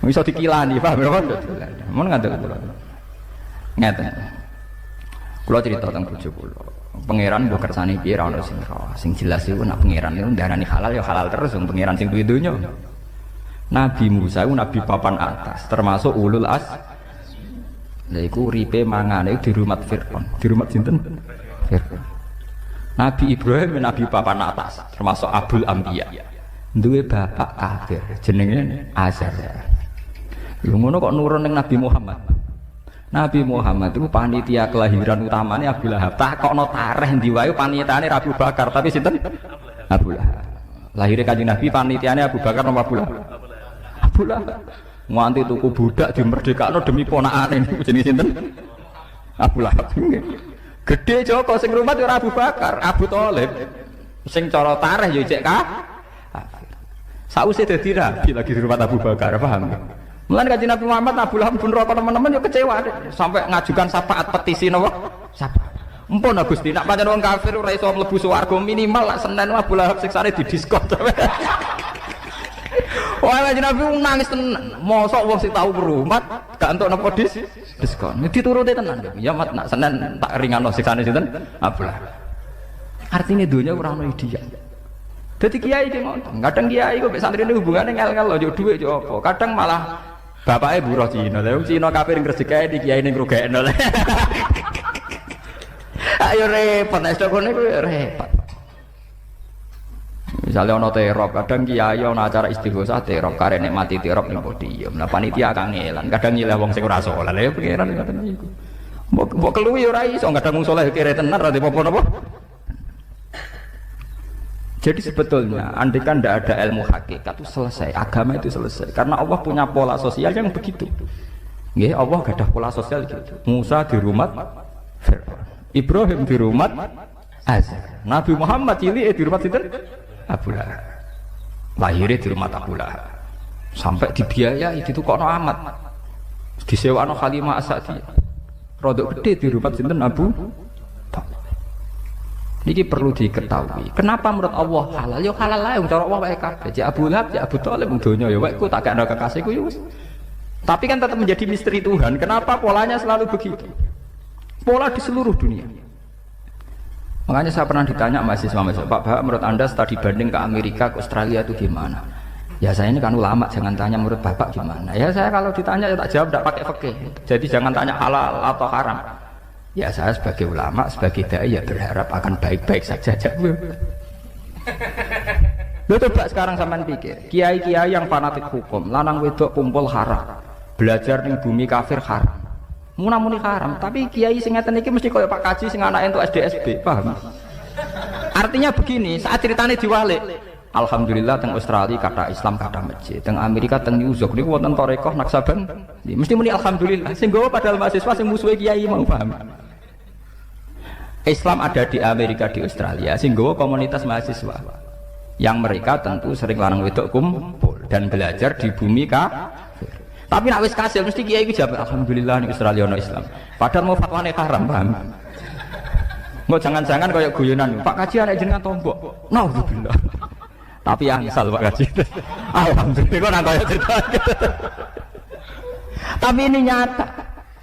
Speaker 5: Iso dikilani, paham ya, mun ngandel kula. Ngeten. Kula cerita tentang bojo kula. Pangeran mbok kersane piye ra ono sing roh. Sing jelas iku nek pangeran niku ndarani halal ya halal terus wong pangeran sing duwe donya. Nabi Musa iku nabi papan atas, termasuk ulul as. Lha iku uripe mangane di rumah Fir'aun. Di rumah sinten? Fir'aun. Nabi Ibrahim nabi papan atas, termasuk Abul Anbiya. Duwe bapak kafir jenenge Azar. Lha ngono kok nurun ning Nabi Muhammad. Nabi Muhammad itu panitia kelahiran utamanya Abu Lahab. Takokno tareh ndi wae panitiane Abu Bakar, tapi sinten? Abu Lahab. Lahirnya Kanjeng Nabi panitiane Abu Bakar napa Abu Lahab? Abu Lahab. Nganti tuku budak dimerdekakno demi ponakane niku jenenge sinten? Abu Lahab. Gede Joko sing rumah ora Abu Bakar, Abu Thalib. Sing cara tareh ya cek kafir. Sausé dadi nabi lagi di rumah Abu Bakar, paham? Mulane Kanjeng Nabi Muhammad Abu Lahab pun rokok teman-teman ya kecewa deh. Sampai ngajukan syafaat petisi napa? Syafaat. Empun Gusti, nek pancen wong kafir ora iso mlebu swarga minimal lak Senin Abu Lahab siksane didiskon. Wah, Kanjeng Nabi nangis tenan. Mosok wong sing tau berumat gak entuk napa diskon. Dituruti tenan. Ya mat nak Senin tak ringano siksane sinten? Abu Lahab. Artine donya ora ono ideal. Dadi kiai ki ngoten. Kadang kiai kok mek santrine hubungane ngel-ngel yo dhuwit yo apa. Kadang malah bapake buruh Cina. Lah wong Cina kafir ngrezekake di kiai ning ngrugekno. Ayo repot nek kene ku repot. Misalnya ono terop, kadang kiai ono acara istighosah terop, karek nikmati terop ning podium. Lah panitia kangelan, kadang nyileh wong sing ora saleh. Lah pengiran ngoten niku. Mbok keluwi ora iso, kadang wong saleh kere tenan ra apa napa. Jadi sebetulnya andikan tidak ada ilmu hakikat itu selesai, agama itu selesai. Karena Allah punya pola sosial yang begitu. Nggih, Allah gak ada pola sosial gitu. Musa di rumah Fir'aun, Ibrahim di rumah Azar, Nabi Muhammad cilik di rumah sinten? Abu Lahab. Lahirnya di rumah Abu Lahab. Sampai dibiayai ditukokno amat. Disewakno Halimah As-Sa'diyah. Rodok gede di rumah sinten Abu Talib. Ini perlu diketahui. Kenapa menurut Allah halal? Ya halal lah. Yang cara Allah wae kabeh. Cek Abu Lahab, cek Abu Thalib donya ya wae ku tak ada kekasihku ya wis. Tapi kan tetap menjadi misteri Tuhan. Kenapa polanya selalu begitu? Pola di seluruh dunia. Makanya saya pernah ditanya mahasiswa, Pak Bahak, menurut Anda studi banding ke Amerika, ke Australia itu gimana? Ya saya ini kan ulama, jangan tanya menurut bapak gimana. Ya saya kalau ditanya ya tak jawab, tidak pakai fikih. Jadi jangan tanya halal atau haram. Ya saya sebagai ulama, sebagai dai ya berharap akan baik-baik saja. Lo coba sekarang sampean pikir, kiai-kiai yang fanatik hukum, lanang wedok kumpul haram, belajar ning bumi kafir haram. Muni haram, tapi kiai sing ngeten iki mesti koyo Pak Kaji sing anake entuk SDSB, paham? Artinya begini, saat ceritanya diwalik, alhamdulillah teng Australia kata Islam kata masjid, teng Amerika teng New York niku wonten tarekah Naksaban, mesti muni alhamdulillah. Sing gowo padahal mahasiswa sing musuhe kiai mau paham. Islam ada di Amerika, di Australia, sing gowo komunitas mahasiswa yang mereka tentu sering lanang wedok kumpul dan belajar di bumi kafir. Tapi nak wis kasil mesti kiai iki jawab alhamdulillah ning Australia ono Islam. Padahal mau fatwane haram, paham? Mau jangan-jangan kayak guyonan, Pak Kaji anak jenengan tombok. Nauzubillah. Tapi angsal Pak Kaji. Alhamdulillah kok nang kaya cerita. Tapi ini nyata.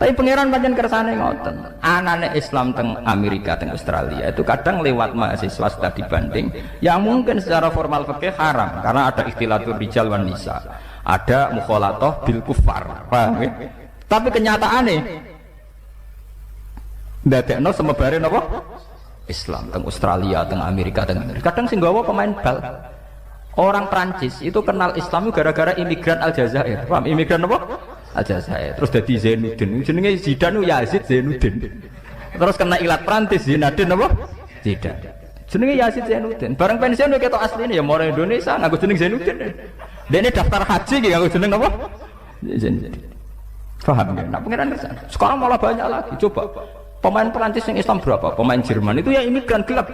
Speaker 5: Tapi pangeran pancen kersane ngoten. Anane Islam teng Amerika, teng Australia itu kadang lewat mahasiswa sudah dibanding yang mungkin secara formal fikih haram karena ada ikhtilatur rijal wan nisa. Ada mukhalatoh bil kufar. Paham ya? Tapi kenyataane ndadekno semebare napa? Islam teng Australia, teng Amerika, teng kadang sing gawa pemain bal. Orang Prancis itu kenal Islam gara-gara imigran Aljazair. Paham imigran apa? Aljazair. Terus dadi Zainuddin. Jenenge Zidane Yazid Zainuddin. Terus kena ilat Prancis Zainuddin apa? Zidane. Jenenge Yazid Zainuddin. Bareng pensiun ketok asline ya moro Indonesia nganggo jeneng Zainuddin. Dene daftar haji iki nganggo jeneng apa? Zainuddin. Paham ya? Nah, pengiran kesana. Sekarang malah banyak lagi. Coba pemain Perancis yang Islam berapa? Pemain Jerman itu ya imigran gelap.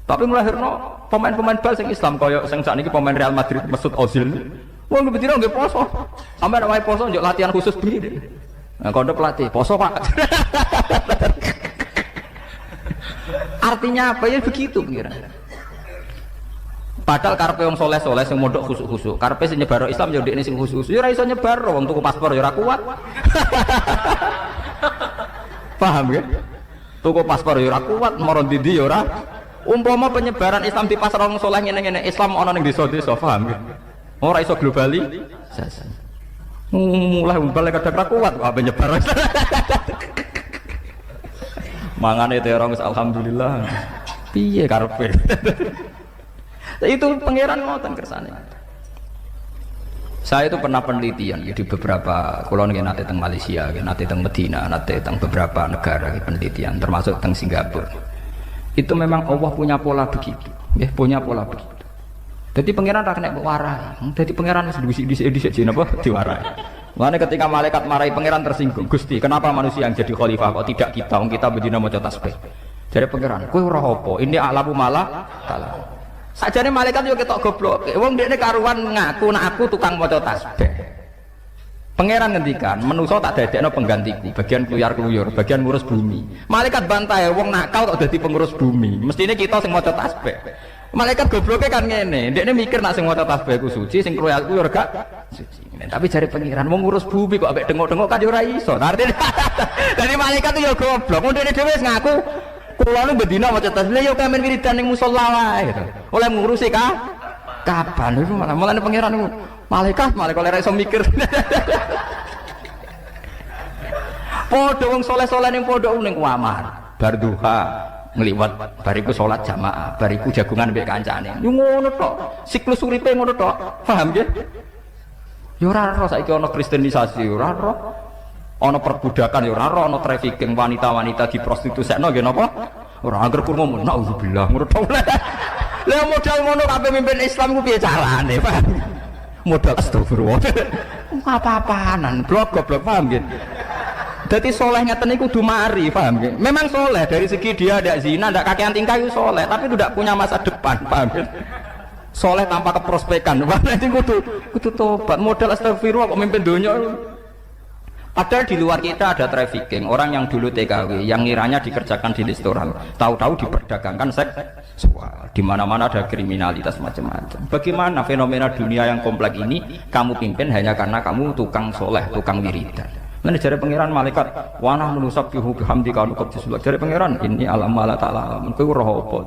Speaker 5: Tapi melahirno pemain-pemain bal sing Islam kaya sing sakniki pemain Real Madrid Mesut Ozil. Wong betina nggih poso. Sampai nek wae poso njuk latihan khusus bengi. Nah, kondo pelatih poso Pak. Artinya apa ya begitu pengiran. Padahal karpe wong soleh-soleh sing mondok khusuk-khusuk. Karpe sing nyebar Islam yo ndekne sing khusuk. Ya ora iso nyebar wong tuku paspor ya ora kuat. Paham ya? Tuku paspor ya ora kuat, moro ndi ya ora. Umpama penyebaran Islam di pasar orang soleh ngene-ngene, Islam ana ning desa-desa, paham ya? Ora iso globalisasi. Mulai balik kadang ra kuat kok penyebar. Mangane terong alhamdulillah. Piye karepe? Itu pangeran ngoten kersane. Saya itu pernah penelitian ya, di beberapa kulon nate teng Malaysia, nate teng Medina, nate teng beberapa negara penelitian termasuk teng Singapura. Itu memang Allah punya pola begitu, ya punya pola begitu. Jadi pangeran tak kena warai. Jadi pangeran wis dhisik napa diwarai. Mulane ketika malaikat marahi pangeran tersinggung, Gusti, kenapa manusia yang jadi khalifah kok tidak kita? Wong kita bedina maca tasbih. Jadi pangeran, kowe ora apa? Ini alamu malah salah. Sajane malaikat yo ketok goblok. Wong dekne karuan ngaku nek aku tukang maca tasbih. Pangeran ngendikan, menusa tak dadekno penggantiku, bagian kluyar-kluyur, bagian ngurus bumi. Malaikat bantai, wong nakal kok dadi pengurus bumi. Mestine kita sing maca tasbih. Malaikat gobloke kan ngene, ndekne mikir nak sing maca tasbih ku suci, sing kluyar-kluyur gak suci. Tapi jare pangeran wong ngurus bumi kok ambek dengok-dengok kan yo ora iso. Artine dadi malaikat yo goblok. Wong ndekne dhewe wis ngaku kula nu bedina maca tasbih yo kamen wiridan ning musala wae gitu. Oleh ngurusi kapan itu malah mulane pangeran niku malaikat ora iso mikir. Padha wong saleh-saleh ning pondok ning kamar bar duha ngliwat bariku salat jamaah bariku jagungan mbek kancane yo ngono tok siklus uripe ngono tok paham nggih yo ora ora saiki ana kristenisasi ora ora ana perbudakan yo ora ora ana trafficking wanita-wanita diprostitusikno nggih napa ora angger kurma naudzubillah ngono tok lha modal ngono kabeh mimpin Islam ku piye carane paham modal astagfirullah apa-apaanan blok paham nggih. Jadi soleh ngeten niku kudu mari, paham nggih? Memang soleh dari segi dia tidak zina, tidak kakean tingkah itu soleh, tapi tidak punya masa depan, paham nggih? Soleh tanpa keprospekan, berarti kudu tobat. Modal astagfirullah kok mimpin dunia. Padahal di luar kita ada trafficking, orang yang dulu TKW, yang ngiranya dikerjakan di restoran, tahu-tahu diperdagangkan seksual. Di mana-mana ada kriminalitas macam-macam. Bagaimana fenomena dunia yang kompleks ini kamu pimpin hanya karena kamu tukang soleh, tukang wiridan? Nanti jari pangeran malaikat, wana menusabbihu bihamdika wa nuqaddis lak. Jari pangeran ini alam mala ta'ala alam. Kowe ora apa.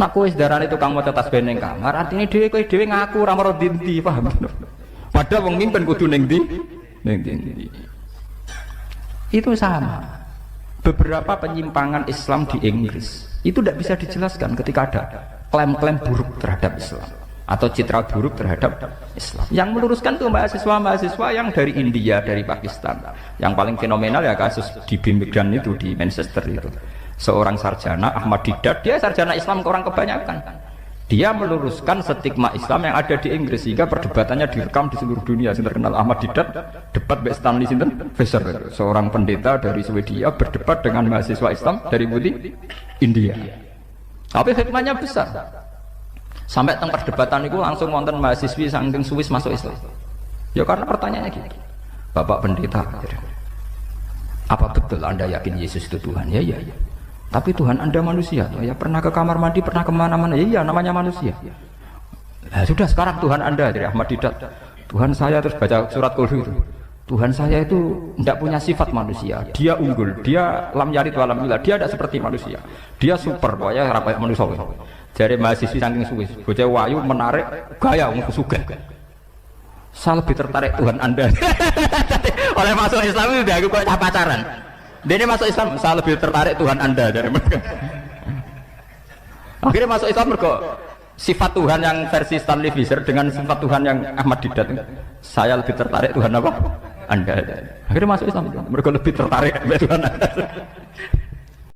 Speaker 5: Nak kowe darane tukang maca tasbih ning kamar, artine dhewe kowe dhewe ngaku ora maro ndi, paham? Padahal wong mimpin kudu ning ndi? Ning ndi. Itu sama. Beberapa penyimpangan Islam di Inggris itu tidak bisa dijelaskan ketika ada klaim-klaim buruk terhadap Islam atau citra buruk terhadap Islam. Yang meluruskan tuh mahasiswa-mahasiswa yang dari India, dari Pakistan. Yang paling fenomenal ya kasus di Birmingham itu, di Manchester itu. Seorang sarjana Ahmad Didat, dia sarjana Islam orang kebanyakan. Dia meluruskan stigma Islam yang ada di Inggris sehingga perdebatannya direkam di seluruh dunia. Yang terkenal Ahmad Didat debat dengan Stanley Fisher, seorang pendeta dari Swedia berdebat dengan mahasiswa Islam dari India. Tapi hikmahnya besar. Sampai teng perdebatan itu langsung wonten mahasiswi saking Swiss masuk Islam. Ya karena pertanyaannya gitu. Bapak pendeta, apa betul Anda yakin Yesus itu Tuhan? Ya. Tapi Tuhan Anda manusia. Ya pernah ke kamar mandi, pernah kemana-mana. Ya namanya manusia. Nah, sudah sekarang Tuhan Anda dari Ahmad Didat. Tuhan saya terus baca surat Qul itu. Tuhan saya itu tidak punya sifat manusia. Dia unggul. Dia lam yarid wa lam yulad. Dia tidak seperti manusia. Dia super. Pokoknya rakyat manusia. Jadi mahasiswi saking Swiss. Bocah wayu menarik gaya wong sugih. Saya lebih tertarik Tuhan Anda. Oleh masuk Islam itu udah aku kok pacaran. Dia masuk Islam, saya lebih tertarik Tuhan Anda dari mereka. Akhirnya masuk Islam mereka sifat Tuhan yang versi Stanley Fisher dengan sifat Tuhan yang Ahmad Didat. Saya lebih tertarik Tuhan apa? Anda. Akhirnya masuk Islam, mereka lebih tertarik Tuhan Anda.